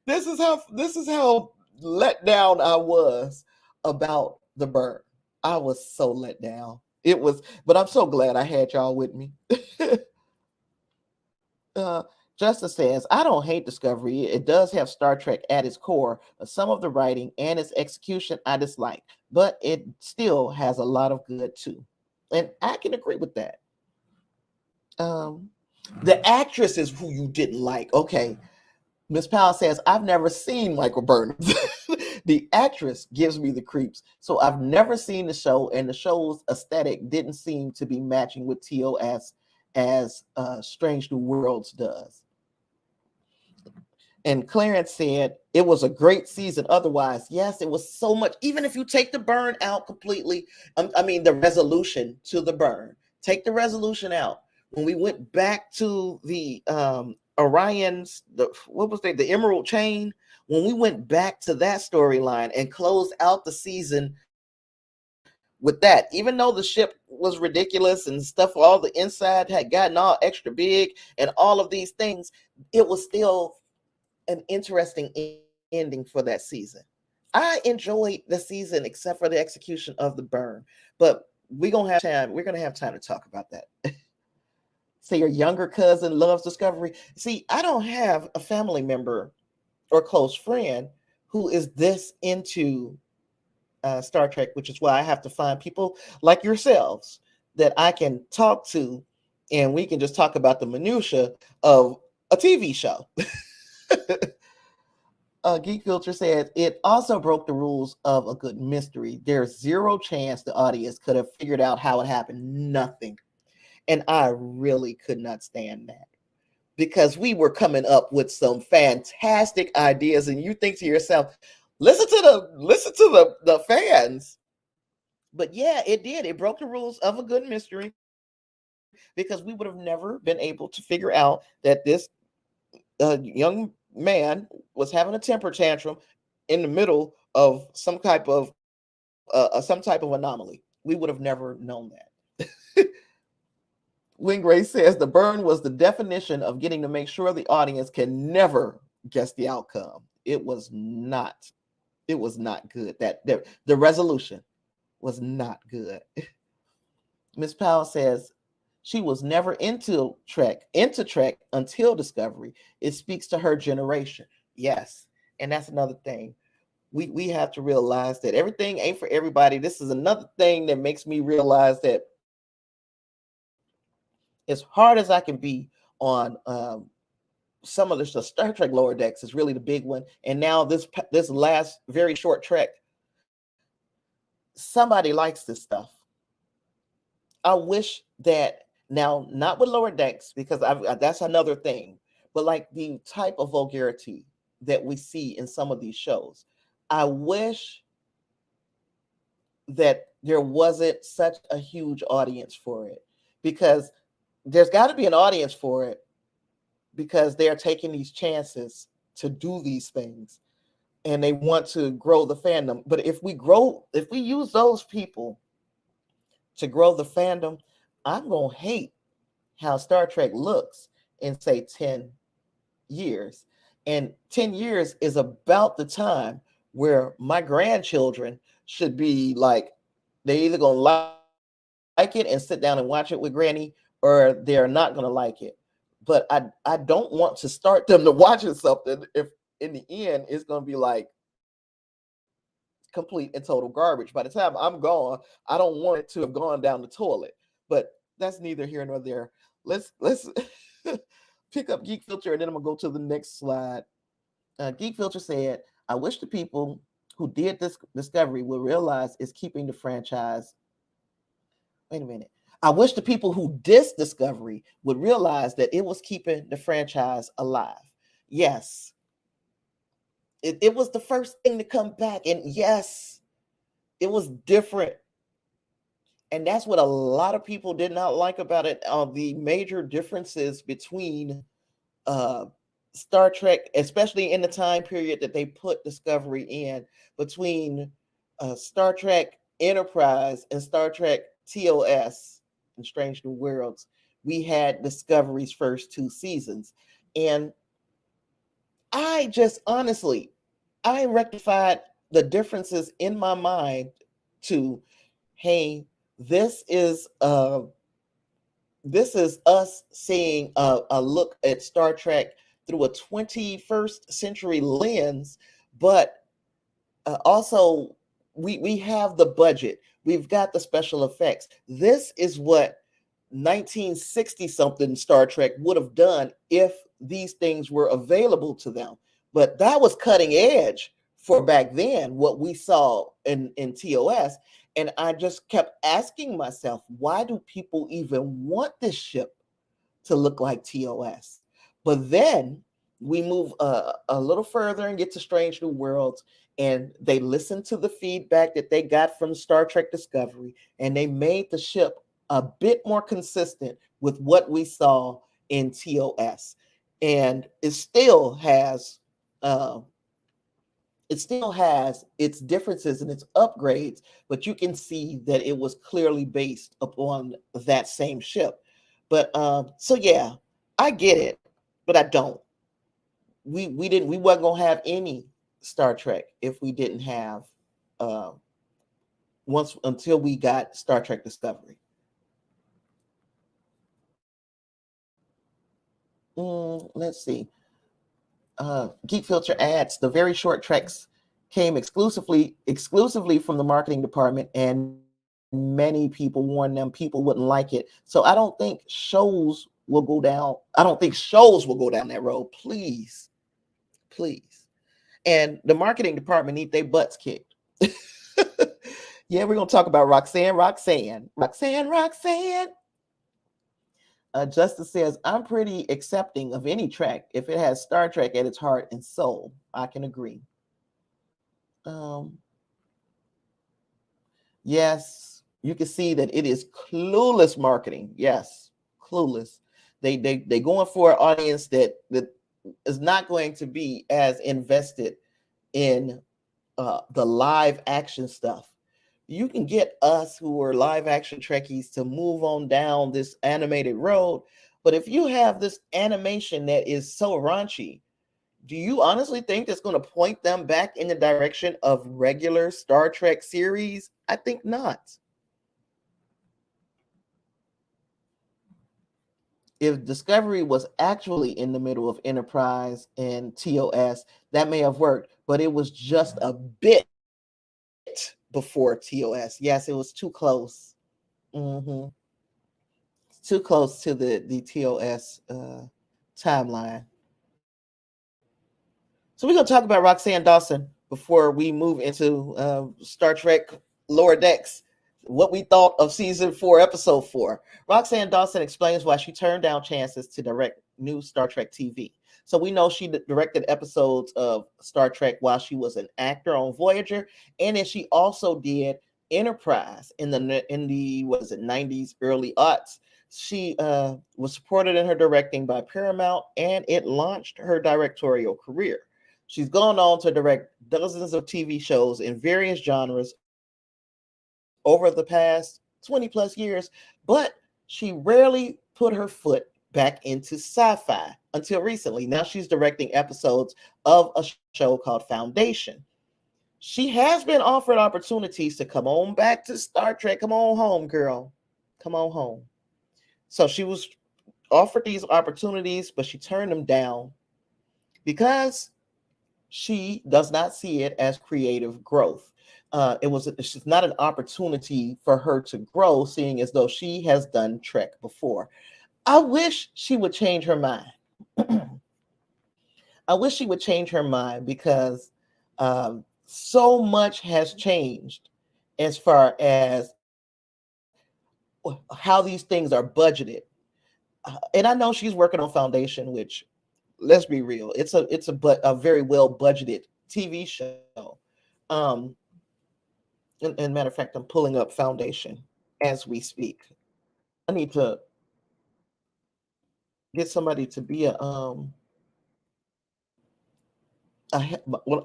S1: This is how let down I was about the burn. I was so let down. It was, but I'm so glad I had y'all with me. Justice says, I don't hate Discovery. It does have Star Trek at its core, but some of the writing and its execution I dislike, but it still has a lot of good too. And I can agree with that. The actress is who you didn't like. Okay. Miss Powell says, I've never seen Michael Burnham. The actress gives me the creeps. So I've never seen the show, and the show's aesthetic didn't seem to be matching with TOS as Strange New Worlds does. And Clarence said, it was a great season otherwise. Yes, it was so much. Even if you take the burn out completely, the resolution to the burn, take the resolution out. When we went back to the Orion's, the Emerald Chain, when we went back to that storyline and closed out the season with that, even though the ship was ridiculous and stuff, all the inside had gotten all extra big and all of these things, it was still an interesting ending for that season. I enjoyed the season except for the execution of the burn, but we're gonna have time to talk about that. Say your younger cousin loves Discovery. See, I don't have a family member or close friend who is this into Star Trek, which is why I have to find people like yourselves that I can talk to, and we can just talk about the minutia of a TV show. Geek Filter says, it also broke the rules of a good mystery. There's zero chance the audience could have figured out how it happened. Nothing. And I really could not stand that, because we were coming up with some fantastic ideas, and you think to yourself, listen to the fans. But yeah, it did. It broke the rules of a good mystery, because we would have never been able to figure out that this young man was having a temper tantrum in the middle of some type of anomaly. We would have never known that. Wingray says the burn was the definition of getting to make sure the audience can never guess the outcome. It was not good. That the resolution was not good. Miss Powell says she was never into Trek until Discovery. It speaks to her generation. Yes, and that's another thing. We have to realize that everything ain't for everybody. This is another thing that makes me realize that as hard as I can be on some of the Star Trek lower decks is really the big one. And now this last very short trek, somebody likes this stuff. I wish that now, not with lower decks, because that's another thing, but like the type of vulgarity that we see in some of these shows. I wish that there wasn't such a huge audience for it, because there's got to be an audience for it, because they're taking these chances to do these things and they want to grow the fandom. But if we use those people to grow the fandom, I'm going to hate how Star Trek looks in, say, 10 years. And 10 years is about the time where my grandchildren should be like, they either going to like it and sit down and watch it with Granny, or they're not going to like it. But I don't want to start them to watching something if in the end it's going to be like complete and total garbage. By the time I'm gone, I don't want it to have gone down the toilet. But that's neither here nor there. Let's pick up Geek Filter, and then I'm gonna go to the next slide. Geek Filter said, "I wish the people who did this Discovery would realize it's keeping the franchise." Wait a minute. I wish the people who did Discovery would realize that it was keeping the franchise alive. Yes, it was the first thing to come back, and yes, it was different. And that's what a lot of people did not like about it. The major differences between Star Trek, especially in the time period that they put Discovery in, between Star Trek Enterprise and Star Trek TOS and Strange New Worlds, we had Discovery's first 2 seasons. And I just honestly, I rectified the differences in my mind to, hey, this is us seeing a look at Star Trek through a 21st century lens, but also we have the budget, we've got the special effects. This is what 1960 something Star Trek would have done if these things were available to them. But that was cutting edge for back then, what we saw in TOS. And I just kept asking myself, why do people even want this ship to look like TOS? But then we move a little further and get to Strange New Worlds, and they listened to the feedback that they got from Star Trek Discovery, and they made the ship a bit more consistent with what we saw in TOS. And it still has its differences and its upgrades, but you can see that it was clearly based upon that same ship. But so yeah, I get it, but I don't. We wasn't gonna have any Star Trek if we didn't have until we got Star Trek Discovery. Let's see. Geek Filter adds, the very short treks came exclusively from the marketing department, and many people warned them people wouldn't like it. So I don't think shows will go down. I don't think shows will go down that road. Please. And the marketing department need their butts kicked. Yeah, we're gonna talk about Roxann. Justice says, I'm pretty accepting of any track if it has Star Trek at its heart and soul. I can agree. Yes, you can see that it is clueless marketing. Yes, clueless. They going for an audience that is not going to be as invested in the live action stuff. You can get us who are live action Trekkies to move on down this animated road. But if you have this animation that is so raunchy, do you honestly think that's going to point them back in the direction of regular Star Trek series? I think not. If Discovery was actually in the middle of Enterprise and TOS, that may have worked, but it was just a bit before TOS. Yes, it was too close. Mm-hmm. Too close to the TOS timeline. So we're going to talk about Roxann Dawson before we move into Star Trek Lower Decks. What we thought of season 4, episode 4. Roxann Dawson explains why she turned down chances to direct new Star Trek TV. So we know she directed episodes of Star Trek while she was an actor on Voyager, and then she also did Enterprise in the what is it, 90s, early aughts. She was supported in her directing by Paramount, and it launched her directorial career. She's gone on to direct dozens of TV shows in various genres over the past 20 plus years, but she rarely put her foot back into sci-fi until recently. Now she's directing episodes of a show called Foundation. She has been offered opportunities to come on back to Star Trek. Come on home, girl. Come on home. So she was offered these opportunities, but she turned them down because she does not see it as creative growth. It's not an opportunity for her to grow, seeing as though she has done Trek before. I wish she would change her mind. I wish she would change her mind because so much has changed as far as how these things are budgeted. And I know she's working on Foundation, which, let's be real, it's a very well budgeted TV show. Um, and matter of fact, I'm pulling up Foundation as we speak. I need to get somebody to be a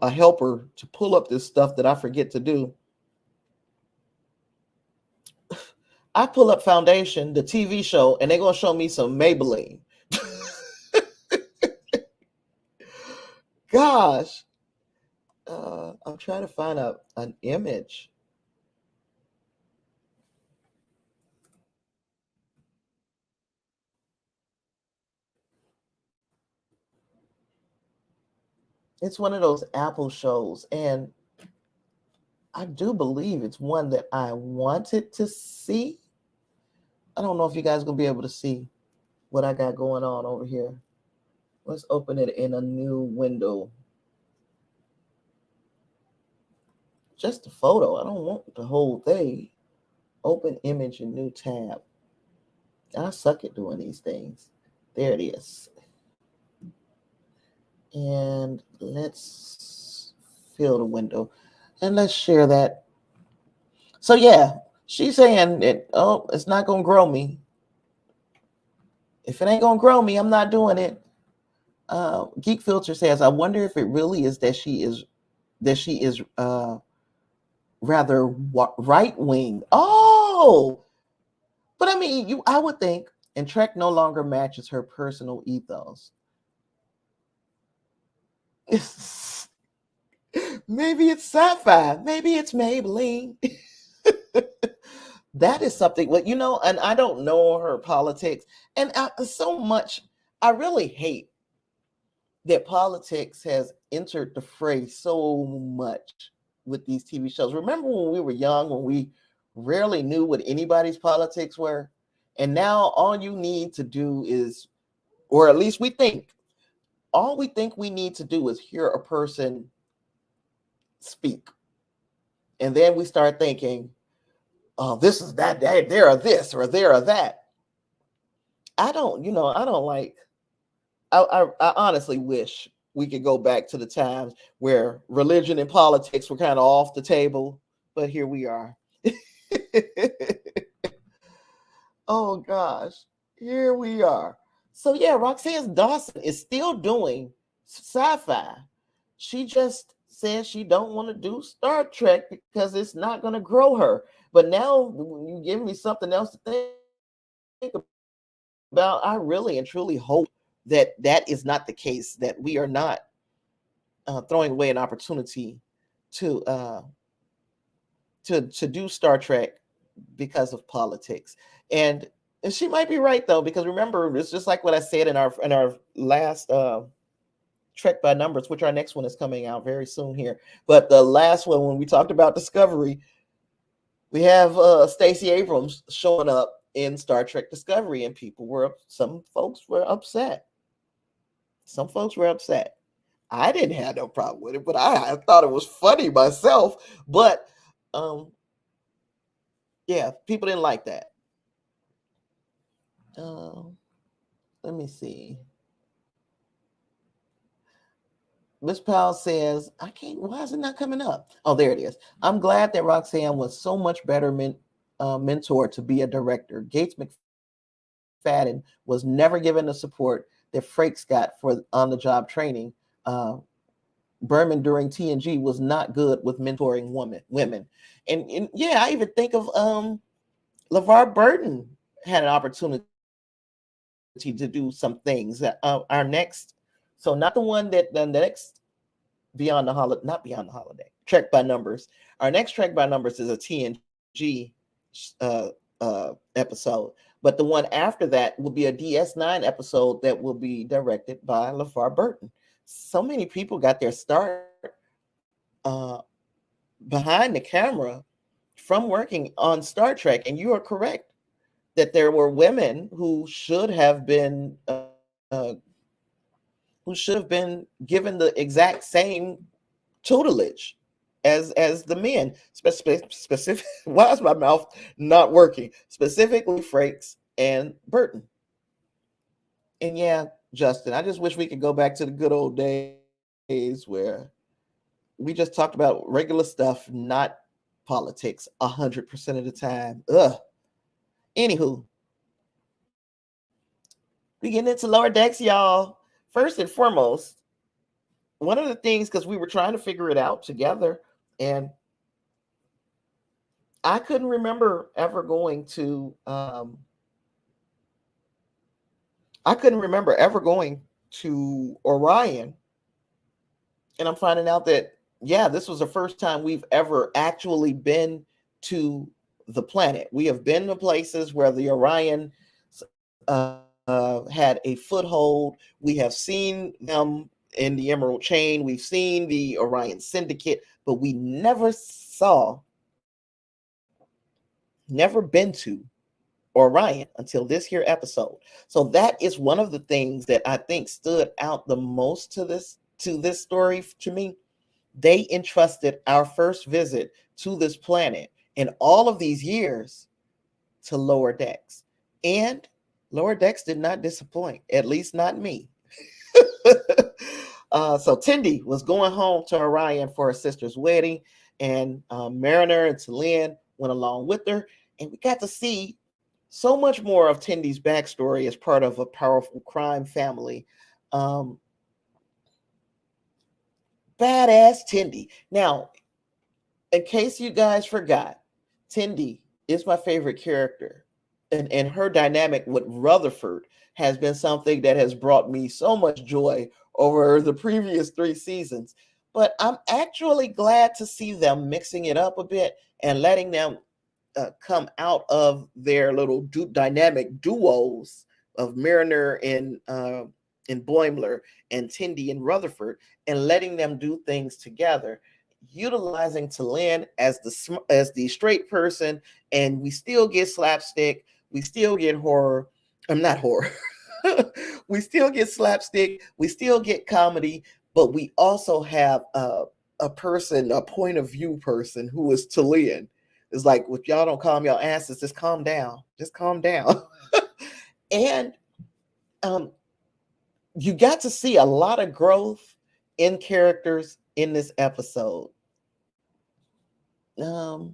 S1: helper to pull up this stuff that I forget to do. I pull up Foundation, the TV show, and they're gonna show me some Maybelline. Gosh, I'm trying to find an image. It's one of those Apple shows, and I do believe it's one that I wanted to see. I don't know if you guys gonna be able to see what I got going on over here. Let's open it in a new window. Just a photo. I don't want the whole thing. Open image in new tab. I suck at doing these things. There it is. And let's fill the window. And let's share that. So yeah, she's saying that, oh, it's not gonna grow me. If it ain't gonna grow me, I'm not doing it. Geek Filter says, I wonder if it really is that she is rather right wing. Oh, but I mean, I would think, and Trek no longer matches her personal ethos. Maybe it's sci-fi. Maybe it's Maybelline. That is something. Well, and I don't know her politics, and so much. I really hate that politics has entered the fray so much with these TV shows. Remember when we were young, when we rarely knew what anybody's politics were? And now all you need to do is, or at least all we think we need to do is hear a person speak. And then we start thinking, oh, this is that, they're this or they're that. I don't like, I honestly wish we could go back to the times where religion and politics were kind of off the table, but here we are. Oh gosh, here we are. So yeah, Roxann Dawson is still doing sci-fi. She just says she don't want to do Star Trek because it's not going to grow her. But now you give me something else to think about. I really and truly hope that is not the case, that we are not throwing away an opportunity to do Star Trek because of politics. And she might be right though, because remember, it's just like what I said in our last Trek by Numbers, which our next one is coming out very soon here. But the last one, when we talked about Discovery, we have Stacey Abrams showing up in Star Trek Discovery, and some folks were upset. Some folks were upset. I didn't have no problem with it, but I thought it was funny myself. But yeah, people didn't like that. Let me see. Miss Powell says, I can't, why is it not coming up? Oh, there it is. I'm glad that Roxann was so much better mentor to be a director. Gates McFadden was never given the support that Frakes got for on-the-job training. Berman during TNG was not good with mentoring women. And yeah, I even think of LeVar Burton had an opportunity to do some things. Our next, so not the one that the next Beyond the Holodeck, not Beyond the Holodeck, Trek by Numbers. Our next Trek by Numbers is a TNG episode, but the one after that will be a DS9 episode that will be directed by LeVar Burton. So many people got their start behind the camera from working on Star Trek, and you are correct that there were women who should have been given the exact same tutelage as the men. Specific. Why is my mouth not working? Specifically, Frakes and Burton. And yeah, Justin, I just wish we could go back to the good old days where we just talked about regular stuff, not politics 100% of the time. Ugh. Anywho, we getting into lower decks, y'all. First and foremost, one of the things, because we were trying to figure it out together, and I couldn't remember ever going to Orion. And I'm finding out that, yeah, this was the first time we've ever actually been to the planet. We have been to places where the Orion had a foothold. We have seen them in the Emerald Chain. We've seen the Orion Syndicate, but we never been to Orion until this here episode. So that is one of the things that I think stood out the most to this story to me. They entrusted our first visit to this planet in all of these years to Lower Decks. And Lower Decks did not disappoint, at least not me. So Tendi was going home to Orion for her sister's wedding, and Mariner and Talene went along with her, and we got to see so much more of Tendi's backstory as part of a powerful crime family. Badass Tendi. Now, in case you guys forgot, Tendi is my favorite character, and her dynamic with Rutherford has been something that has brought me so much joy over the previous 3 seasons. But I'm actually glad to see them mixing it up a bit and letting them come out of their little dynamic duos of Mariner and Boimler and Tendi and Rutherford, and letting them do things together, utilizing Talene as the straight person, and we still get slapstick, we still get horror. I'm not horror. We still get slapstick, we still get comedy, but we also have a person, a point of view person who is Talene. It's like, if y'all don't calm your asses, just calm down. Just calm down. And you got to see a lot of growth in characters in this episode. Now,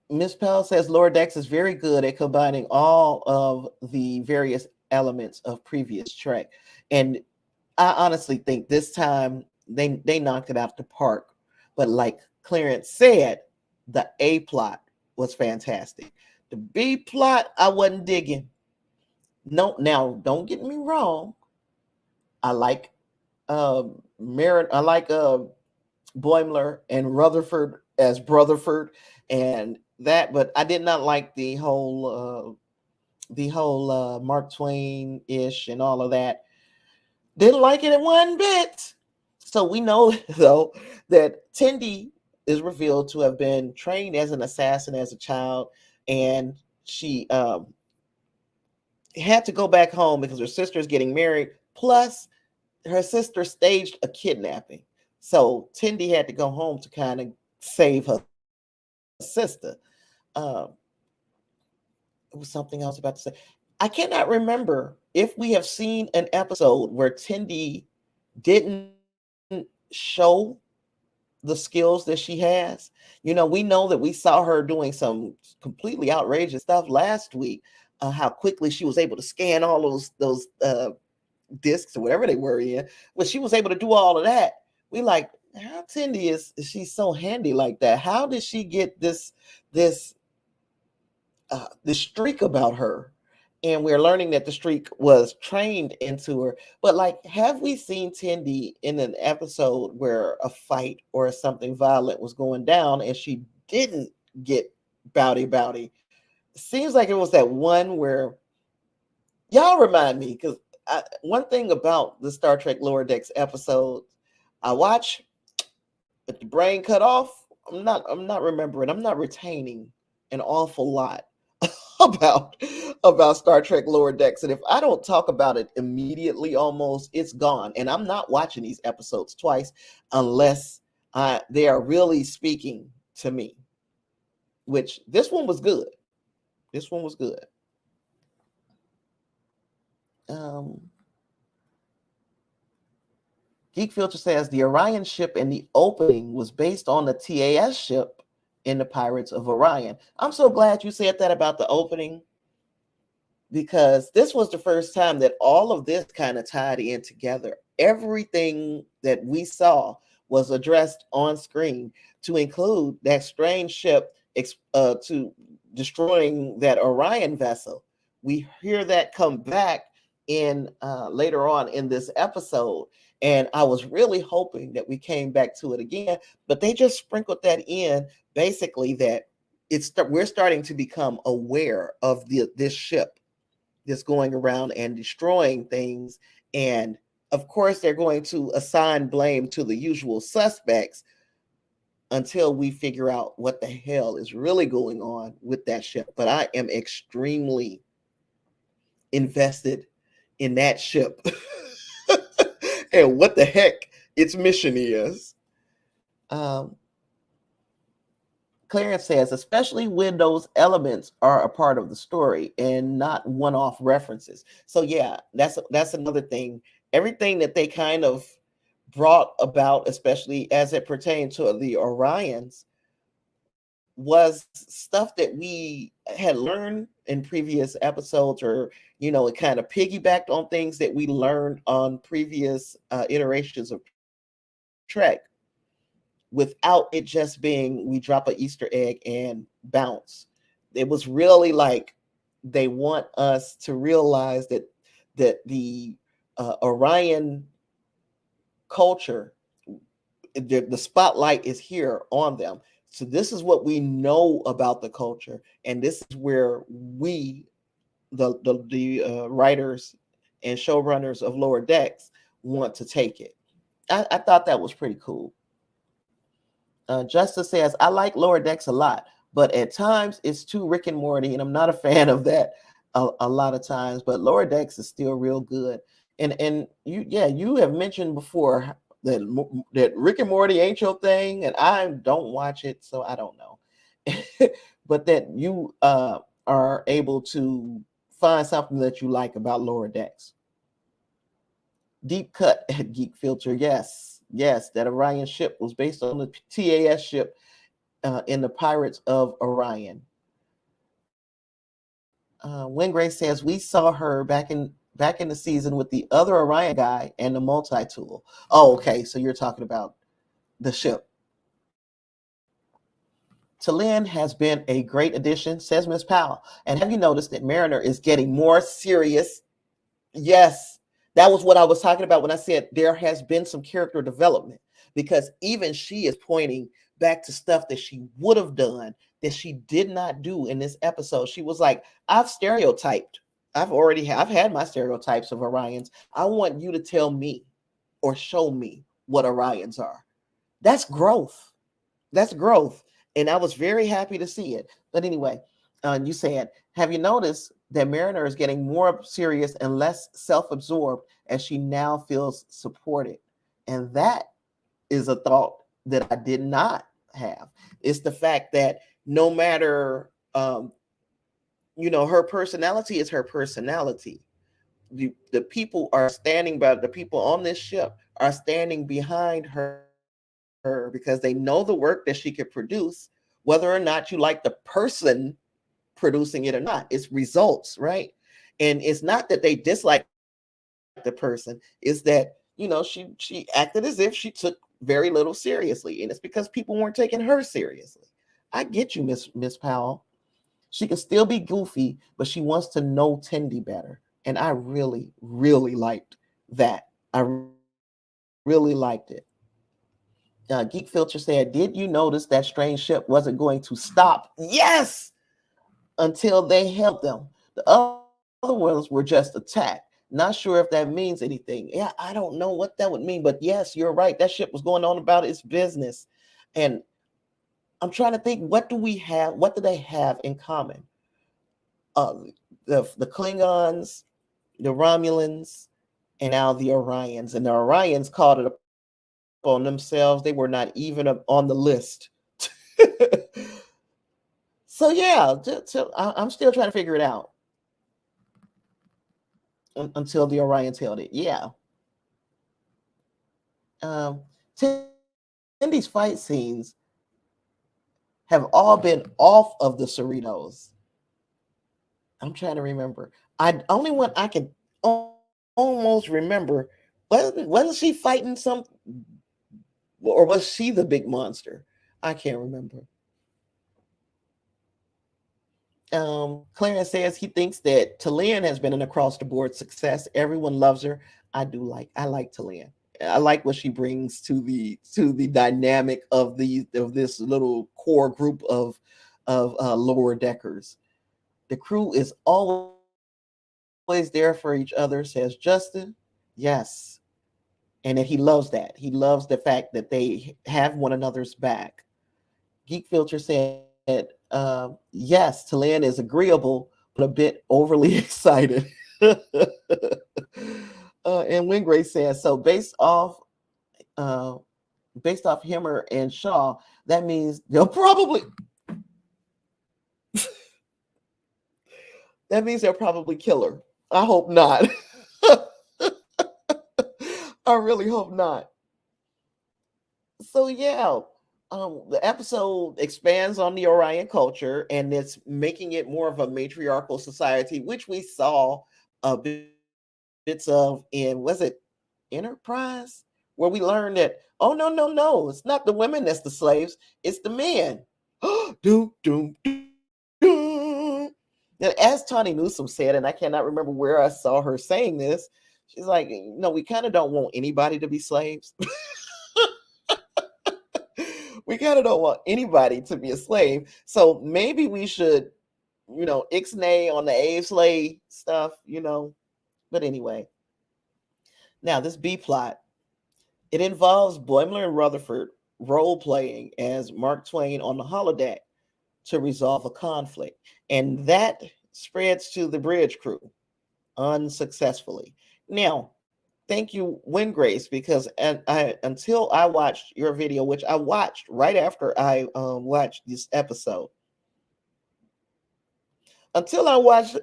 S1: Miss Powell says Lower Decks is very good at combining all of the various elements of previous Trek. And I honestly think this time they knocked it out the park. But like Clarence said, the A plot was fantastic. The B plot, I wasn't digging. No, now don't get me wrong. I like Boimler and Rutherford as Brotherford and that, but I did not like the whole Mark Twain ish and all of that. Didn't like it in one bit. So we know though that Tendi is revealed to have been trained as an assassin as a child, and she had to go back home because her sister is getting married. Plus, her sister staged a kidnapping. So Tendi had to go home to kind of save her sister. Um, it was something else about to say. I cannot remember if we have seen an episode where Tendi didn't show the skills that she has. We know that we saw her doing some completely outrageous stuff last week. How quickly she was able to scan all those discs or whatever they were in, but she was able to do all of that. We like, how Tendi is she's so handy like that? How did she get this this streak about her? And we're learning that the streak was trained into her. But like, have we seen Tendi in an episode where a fight or something violent was going down and she didn't get bowdy? Seems like it was that one where, y'all remind me, because one thing about the Star Trek Lower Decks episodes I watch, but the brain cut off, I'm not remembering, I'm not retaining an awful lot about Star Trek Lower Decks. And if I don't talk about it immediately, almost, it's gone. And I'm not watching these episodes twice unless they are really speaking to me, which this one was good. This one was good. Geek Filter says the Orion ship in the opening was based on the TAS ship in the Pirates of Orion. I'm so glad you said that about the opening, because this was the first time that all of this kind of tied in together. Everything that we saw was addressed on screen, to include that strange ship to destroying that Orion vessel. We hear that come back in later on in this episode. And I was really hoping that we came back to it again, but they just sprinkled that in, basically, that we're starting to become aware of this ship that's going around and destroying things. And of course, they're going to assign blame to the usual suspects until we figure out what the hell is really going on with that ship. But I am extremely invested in that ship and what the heck its mission is. Clarence says, especially when those elements are a part of the story and not one-off references. So yeah, that's another thing. Everything that they kind of brought about, especially as it pertained to the Orions, was stuff that we had learned in previous episodes, or it kind of piggybacked on things that we learned on previous iterations of Trek, without it just being we drop an Easter egg and bounce. It was really like they want us to realize that the Orion culture, the spotlight is here on them. So this is what we know about the culture, and this is where we, the writers and showrunners of Lower Decks, want to take it. I thought that was pretty cool. Justice says, I like Lower Decks a lot, but at times it's too Rick and Morty, and I'm not a fan of that a lot of times. But Lower Decks is still real good. And you have mentioned before that Rick and Morty ain't your thing, and I don't watch it, so I don't know. But that you are able to find something that you like about Lower Decks. Deep cut at Geek Filter, yes, that Orion ship was based on the TAS ship in the Pirates of Orion. Wingray says, we saw her back in the season with the other Orion guy and the multi-tool. Oh, okay, so you're talking about the ship. Talin has been a great addition, says Miss Powell. And have you noticed that Mariner is getting more serious? Yes, that was what I was talking about when I said there has been some character development, because even she is pointing back to stuff that she would have done that she did not do in this episode. She was like, I've stereotyped. I've had my stereotypes of Orions. I want you to tell me or show me what Orions are. That's growth. That's growth. And I was very happy to see it. But anyway, you said, have you noticed that Mariner is getting more serious and less self-absorbed as she now feels supported. And that is a thought that I did not have. It's the fact that no matter, her personality is her personality. The people are standing by, the people on this ship are standing behind her because they know the work that she could produce, whether or not you like the person producing it or not. It's results, right? And it's not that they dislike the person, it's that she acted as if she took very little seriously, and it's because people weren't taking her seriously. I get you, Miss Powell. She can still be goofy, but she wants to know Tendi better, and I really, really liked that. I really liked it. Geek Filter said, "Did you notice that strange ship wasn't going to stop?" Yes, until they helped them. The other ones were just attacked. Not sure if that means anything. Yeah, I don't know what that would mean, but yes, you're right. That ship was going on about its business. And I'm trying to think, what do we have? What do they have in common? The Klingons, the Romulans, and now the Orions. And the Orions called it upon themselves. They were not even on the list. So yeah, I'm still trying to figure it out until the Orions held it. Yeah. Tendy's fight scenes have all been off of the Cerritos. I'm trying to remember. I only one I can almost remember. Wasn't she fighting some, or was she the big monster? I can't remember. Clarence says he thinks that Talian has been an across the board success. Everyone loves her. I like Talian. I like what she brings to the dynamic of this little core group of lower deckers. The crew is always there for each other, says Justin. Yes. And that he loves that. He loves the fact that they have one another's back. Geek Filter said, yes, Talian is agreeable, but a bit overly excited. And Wingray says, so uh, based off Himmer and Shaw, that means they'll probably kill her. I hope not. I really hope not. So yeah, the episode expands on the Orion culture, and it's making it more of a matriarchal society, which we saw bits of in, was it Enterprise, where we learned that, oh no, it's not the women that's the slaves, it's the men. Doom doom doom. Now, as Tawny Newsome said, and I cannot remember where I saw her saying this, she's like, no, we kind of don't want anybody to be slaves. We kind of don't want anybody to be a slave. So maybe we should, ixnay on the Abe slave stuff. But anyway, now this B plot, it involves Boimler and Rutherford role playing as Mark Twain on the holodeck to resolve a conflict. And that spreads to the bridge crew unsuccessfully. Now, thank you, Wingrace, because until I watched your video, which I watched right after I watched this episode, until I watched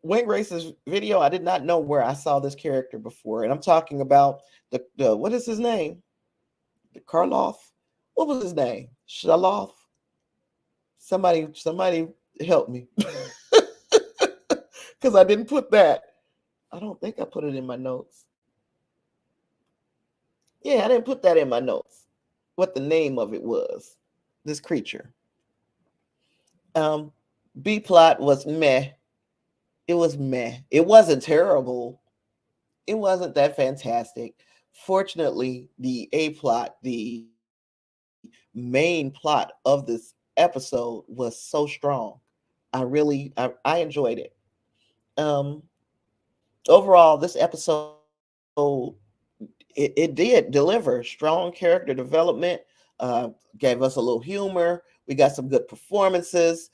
S1: Wingrace's video, I did not know where I saw this character before. And I'm talking about the what is his name? The Karloff? What was his name? Shaloff? Somebody help me. Because I didn't put that. I don't think I put it in my notes. Yeah, I didn't put that in my notes. What the name of it was. This creature. B plot was meh. It was meh. It wasn't terrible. It wasn't that fantastic. Fortunately, the A plot, the main plot of this episode, was so strong. I enjoyed it. Um, Overall, this episode, it did deliver strong character development. Gave us a little humor. We got some good performances.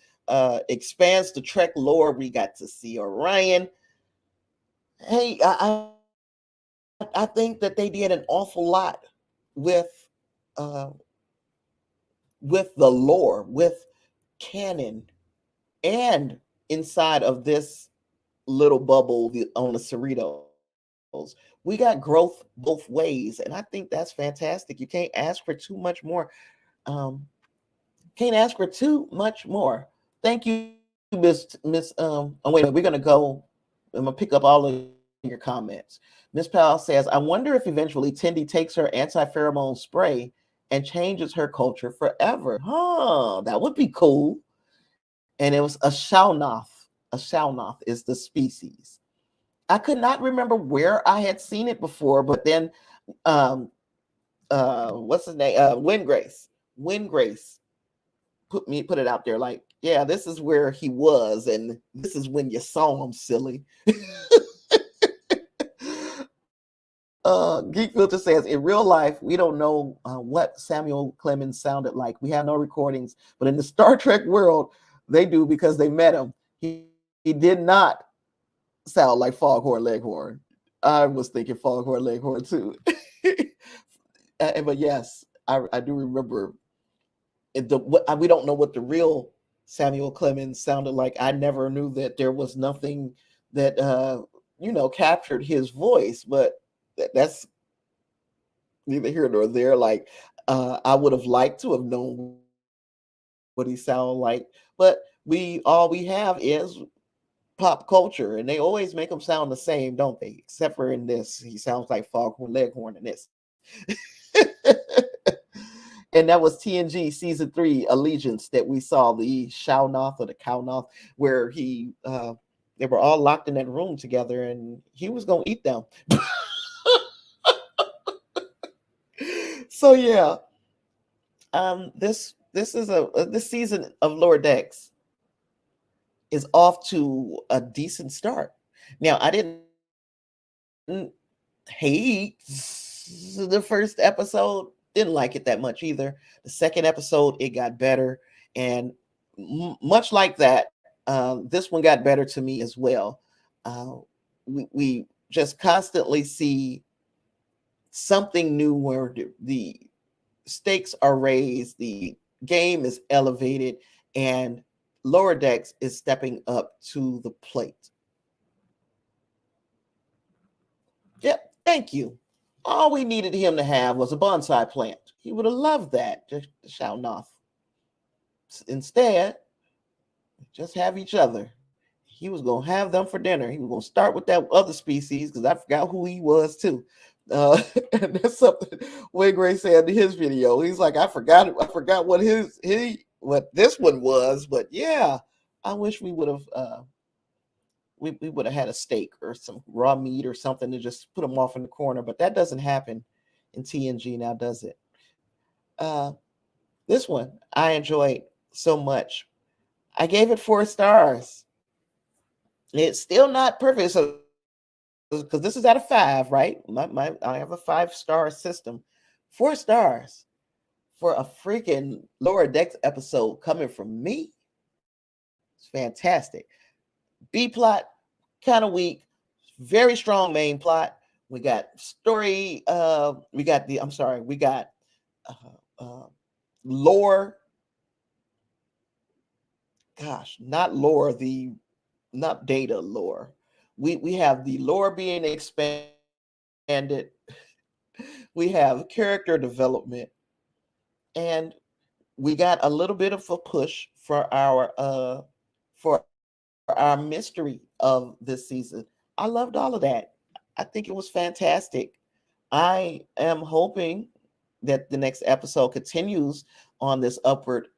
S1: expands the Trek lore. We got to see Orion. Hey, I think that they did an awful lot with uh, the lore, with canon, and inside of this little bubble on the Cerritos. We got growth both ways, and I think that's fantastic. You can't ask for too much more. Um, can't ask for too much more. Thank you, Miss. Oh, wait a minute. We're gonna go. I'm gonna pick up all of your comments. Miss Powell says, "I wonder if eventually Tendi takes her anti-pheromone spray and changes her culture forever." Huh? That would be cool. And it was a Shaunoth. A Shaunoth is the species. I could not remember where I had seen it before, but then um what's his name? Windgrace. Windgrace put it out there like, yeah, this is where he was, and this is when you saw him, silly. Geek Filter says, in real life, we don't know what Samuel Clemens sounded like. We have no recordings, but in the Star Trek world, they do because they met him. He did not sound like Foghorn Leghorn. I was thinking Foghorn Leghorn too. But yes, I do remember we don't know what the real Samuel Clemens sounded like. I never knew that there was nothing that captured his voice, but that's neither here nor there. Like I would have liked to have known what he sounded like, but all we have is pop culture, and they always make him sound the same, don't they? Except for in this, he sounds like Foghorn Leghorn in this. And that was TNG season 3 Allegiance that we saw, the Shaunoth or the Cownoth, where they were all locked in that room together, and he was gonna eat them. So yeah, this is this season of Lower Decks is off to a decent start. Now, I didn't hate the first episode, didn't like it that much either. The second episode, it got better, and much like that, this one got better to me as well. We just constantly see something new where the stakes are raised, the game is elevated, and Lower Decks is stepping up to the plate. Yep, thank you. All we needed him to have was a bonsai plant. He would have loved that, just Shaunoth. Instead, just have each other. He was going to have them for dinner. He was going to start with that other species, because I forgot who he was too. And that's something Wayne Gray said in his video. He's like, I forgot what what this one was, but yeah, I wish we would have we would have had a steak or some raw meat or something to just put them off in the corner, but that doesn't happen in TNG now, does it? This one I enjoyed so much. I gave it 4 stars. It's still not perfect, so because this is out of 5, right? I have a 5-star system. 4 stars for a freaking Lower Decks episode coming from me. It's fantastic. B plot, kind of weak. Very strong main plot. We got story. We got lore. Gosh, not lore. Not data lore. We have the lore being expanded. We have character development, and we got a little bit of a push for our mystery of this season. I loved all of that. I think it was fantastic. I am hoping that the next episode continues on this upward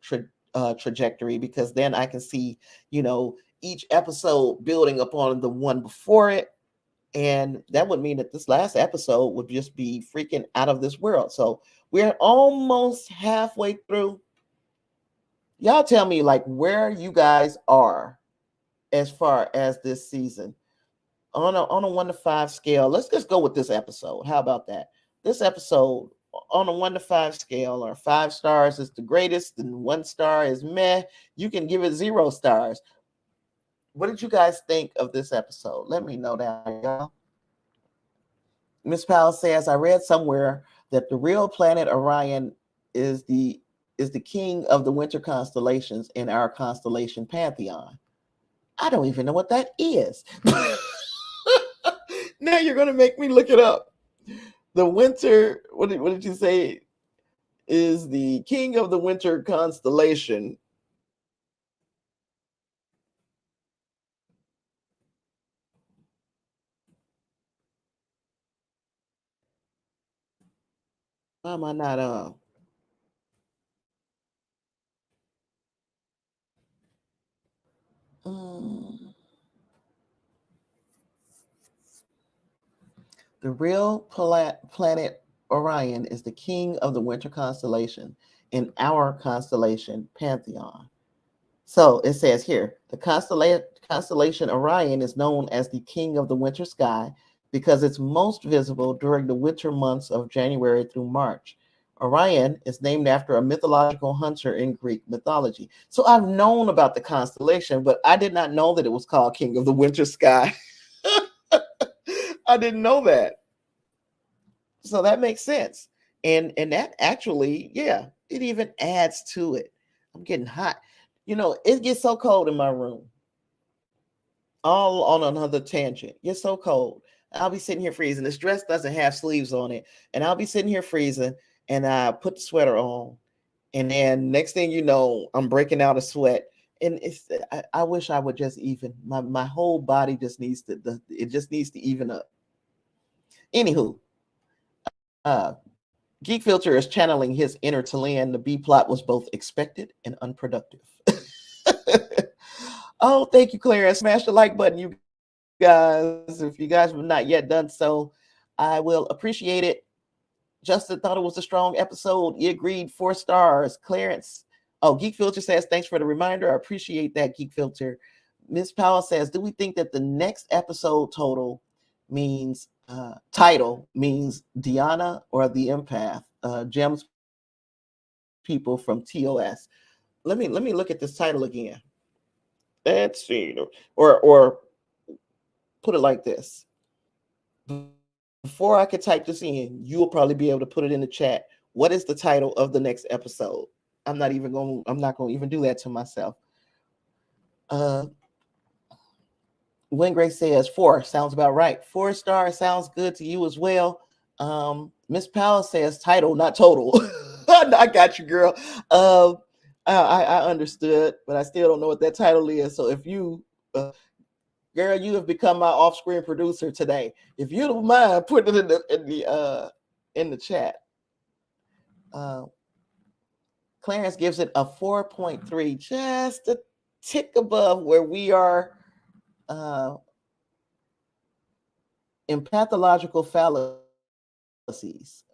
S1: trajectory, because then I can see, each episode building upon the one before it. And that would mean that this last episode would just be freaking out of this world. So we're almost halfway through. Y'all tell me like where you guys are as far as this season on a 1 to 5 scale. Let's just go with this episode. How about that? This episode, on a 1 to 5 scale, or 5 stars is the greatest and 1 star is meh, you can give it 0 stars. What did you guys think of this episode? Let me know that, y'all. Miss Powell says, I read somewhere that the real planet Orion is the king of the winter constellations in our constellation pantheon. I don't even know what that is. Now you're going to make me look it up. The winter, what did you say, is the king of the winter constellation. Why am I not um the real planet Orion is the king of the winter constellation in our constellation pantheon. So it says here, the constellation Orion is known as the king of the winter sky because it's most visible during the winter months of January through March. Orion is named after a mythological hunter in Greek mythology. So I've known about the constellation, but I did not know that it was called King of the Winter Sky. I didn't know that. So that makes sense. And that actually, yeah, it even adds to it. I'm getting hot. It gets so cold in my room. All on another tangent. It's so cold. I'll be sitting here freezing. This dress doesn't have sleeves on it. And I'll be sitting here freezing, and I put the sweater on. And then next thing you know, I'm breaking out a sweat. And I wish I would just even my whole body just needs it just needs to even up. Anywho, uh Geek Filter is channeling his inner Talan. The B plot was both expected and unproductive. Oh, thank you, Claire. Smash the like button, you guys. If you guys have not yet done so, I will appreciate it. Justin thought it was a strong episode. He agreed, 4 stars. Clarence, Geek Filter says, thanks for the reminder. I appreciate that, Geek Filter. Miss Powell says, do we think that the next episode title means Diana or the empath? Gems people from TOS. Let me look at this title again. Let's see. Or put it like this. Before I could type this in, you will probably be able to put it in the chat. What is the title of the next episode? I'm not going to even do that to myself. Wingray says 4 sounds about right. 4-star sounds good to you as well. Miss Powell says title, not total. I got you, girl. I understood, but I still don't know what that title is. So if you, girl, you have become my off-screen producer today. If you don't mind, put it in the chat. Clarence gives it a 4.3, just a tick above where we are in pathological fallacies.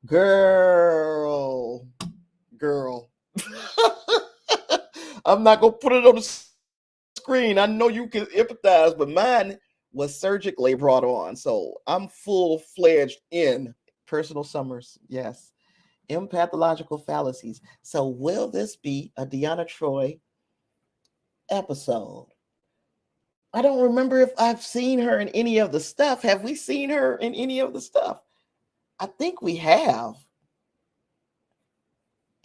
S1: Girl. I'm not gonna put it on the screen. I know you can empathize, but mine was surgically brought on, so I'm full-fledged in personal summers. Yes, empathological fallacies. So will this be a Deanna Troi episode? I don't remember if I've seen her in any of the stuff. Have we seen her in any of the stuff? I think we have.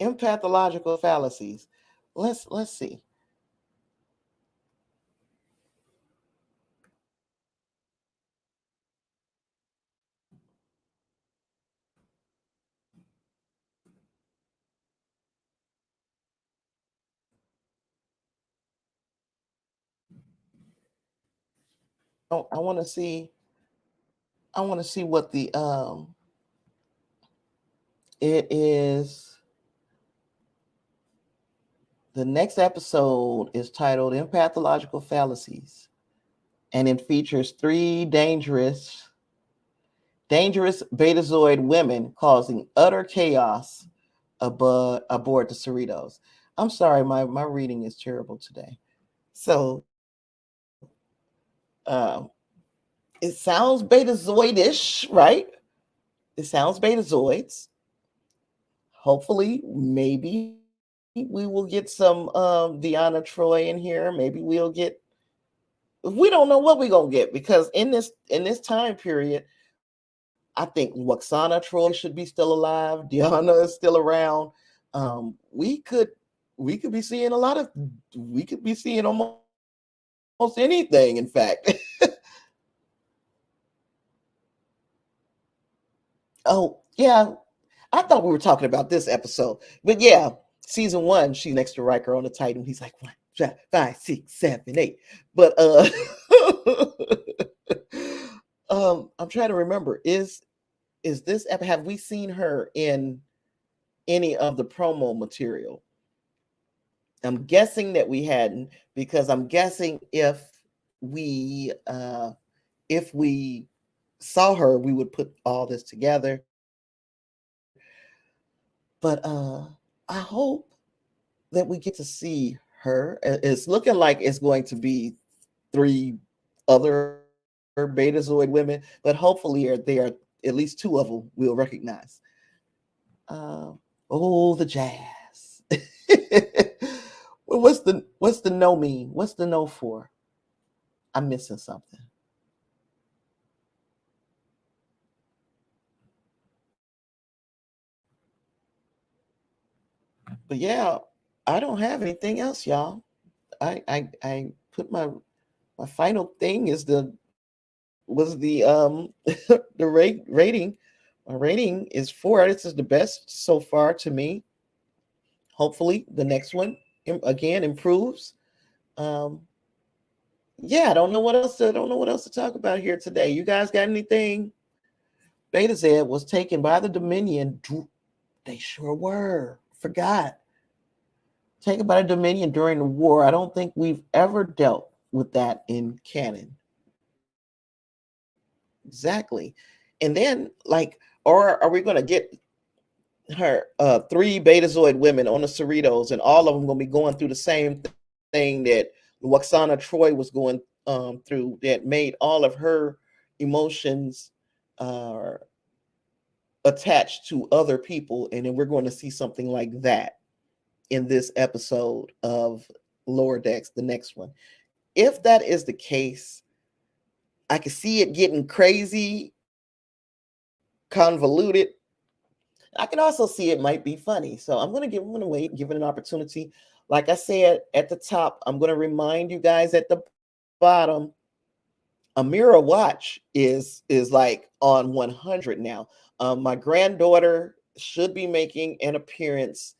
S1: Empathological fallacies. Let's see. Oh, I want to see. I want to see what the it is. The next episode is titled Empathological Fallacies, and it features 3 dangerous betazoid women causing utter chaos aboard the Cerritos. I'm sorry, my reading is terrible today. So it sounds betazoidish, right? It sounds Betazoids. Hopefully, maybe we will get some Deanna Troy in here. Maybe we'll get. We don't know what we're gonna get because in this time period, I think Waxana Troy should be still alive. Deanna is still around. We could be seeing a lot of. We could be seeing almost anything. In fact. Oh yeah, I thought we were talking about this episode, but yeah, season one, she's next to Riker on the Titan. He's like 1, 2, 3, 4, 5, 6, 7, 8. But I'm trying to remember. Is this have we seen her in any of the promo material? I'm guessing that we hadn't because I'm guessing if we saw her, we would put all this together. But I hope that we get to see her. It's looking like it's going to be 3 other Betazoid women, but hopefully there are at least 2 of them we'll recognize. Oh, the jazz. What's the no mean? What's the no for? I'm missing something. But yeah, I don't have anything else, y'all. I put my final thing is the the rating. My rating is 4. This is the best so far to me. Hopefully the next one again improves. Um yeah, I don't know what else to talk about here today. You guys got anything? Beta Z was taken by the Dominion. They sure were. Forgot. Taken by the Dominion during the war. I don't think we've ever dealt with that in canon. Exactly. And then, like, or are we going to get her 3 Betazoid women on the Cerritos, and all of them going to be going through the same thing that Waxana Troy was going through, that made all of her emotions uh, attached to other people, and then we're going to see something like that in this episode of Lower Decks, the next one. If that is the case, I can see it getting crazy, convoluted. I can also see it might be funny. So I'm going to wait, give it an opportunity. Like I said at the top, I'm going to remind you guys at the bottom, Amira Watch is like on 100 now. My granddaughter should be making an appearance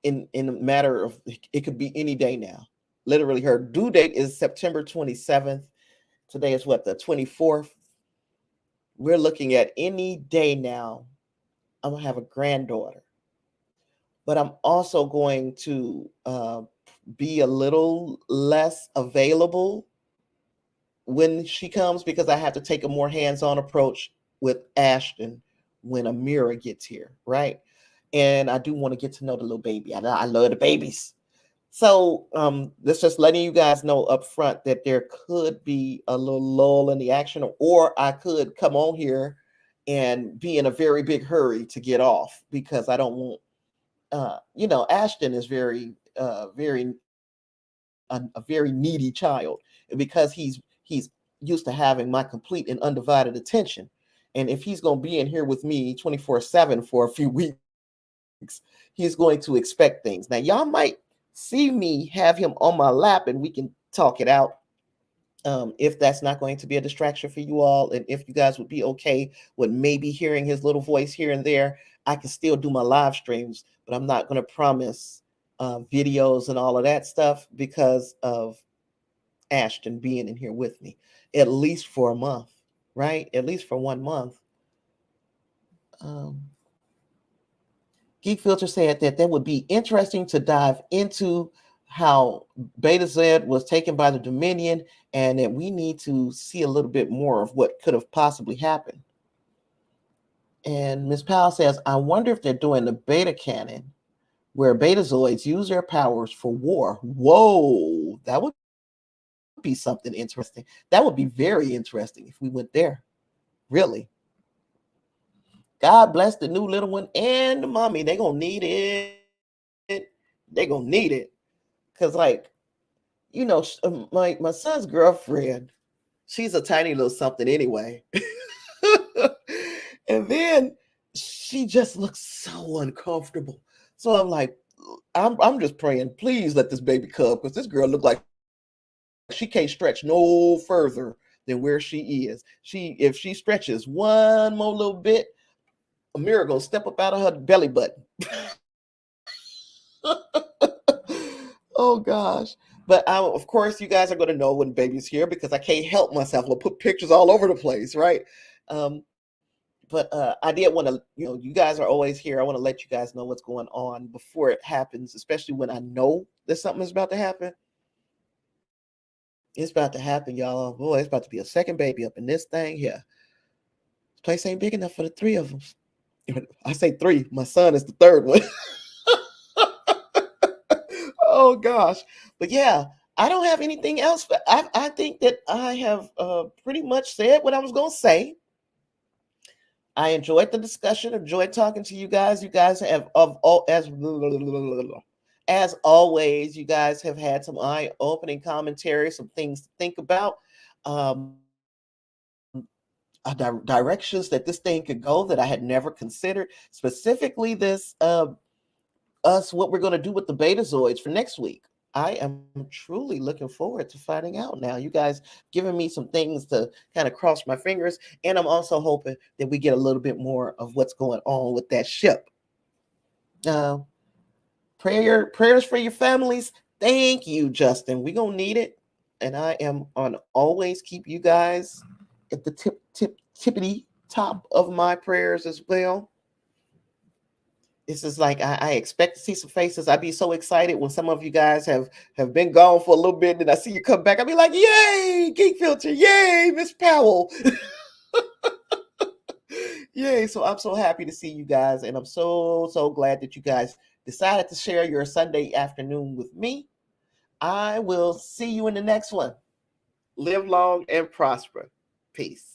S1: in a matter of, it could be any day now. Literally, her due date is September 27th. Today is what, the 24th? We're looking at any day now. I'm gonna have a granddaughter, but I'm also going to be a little less available when she comes because I have to take a more hands-on approach with Ashton when Amira gets here, right? And I do want to get to know the little baby. I love the babies. So that's just letting you guys know up front that there could be a little lull in the action, or I could come on here and be in a very big hurry to get off because I don't want, Ashton is a very needy child because he's used to having my complete and undivided attention. And if he's going to be in here with me 24/7 for a few weeks, he's going to expect things. Now, y'all might see me have him on my lap and we can talk it out. If that's not going to be a distraction for you all, and if you guys would be okay with maybe hearing his little voice here and there, I can still do my live streams, but I'm not going to promise videos and all of that stuff because of Ashton being in here with me, at least for a month, right? At least for 1 month. Geek Filter said that would be interesting to dive into how Beta Z was taken by the Dominion, and that we need to see a little bit more of what could have possibly happened. And Ms. Powell says, I wonder if they're doing the beta canon where Betazoids use their powers for war. Whoa, that would be something interesting. That would be very interesting if we went there. Really. God bless the new little one and the mommy. They're going to need it. They're going to need it. Because, like, my son's girlfriend, she's a tiny little something anyway. And then she just looks so uncomfortable. So I'm like, I'm just praying, please let this baby come, because this girl looked like she can't stretch no further than where she is. If she stretches one more little bit, Amira gonna step up out of her belly button. Oh gosh. But of course, you guys are going to know when baby's here, because I can't help myself. I'll put pictures all over the place, right? But I did want to, you guys are always here. I want to let you guys know what's going on before it happens, especially when I know that something is about to happen. It's about to happen, y'all. Boy, it's about to be a second baby up in this thing here. This place ain't big enough for the three of them. I say three. My son is the third one. Oh gosh. But yeah, I don't have anything else. But I think that I have pretty much said what I was going to say. I enjoyed the discussion, enjoyed talking to you guys. You guys have as always, you guys have had some eye-opening commentary, some things to think about, directions that this thing could go that I had never considered. Specifically, this what we're going to do with the Betazoids for next week. I am truly looking forward to finding out now. You guys giving me some things to kind of cross my fingers, and I'm also hoping that we get a little bit more of what's going on with that ship. Prayers for your families. Thank you, Justin. We're gonna need it, and I am on always keep you guys at the tippity top of my prayers as well. This is like I expect to see some faces. I'd be so excited when some of you guys have been gone for a little bit, and I see you come back. I'll be like, yay, Geek Filter, yay, Miss Powell. Yay. So I'm so happy to see you guys, and I'm so glad that you guys decided to share your Sunday afternoon with me. I will see you in the next one. Live long and prosper. Peace.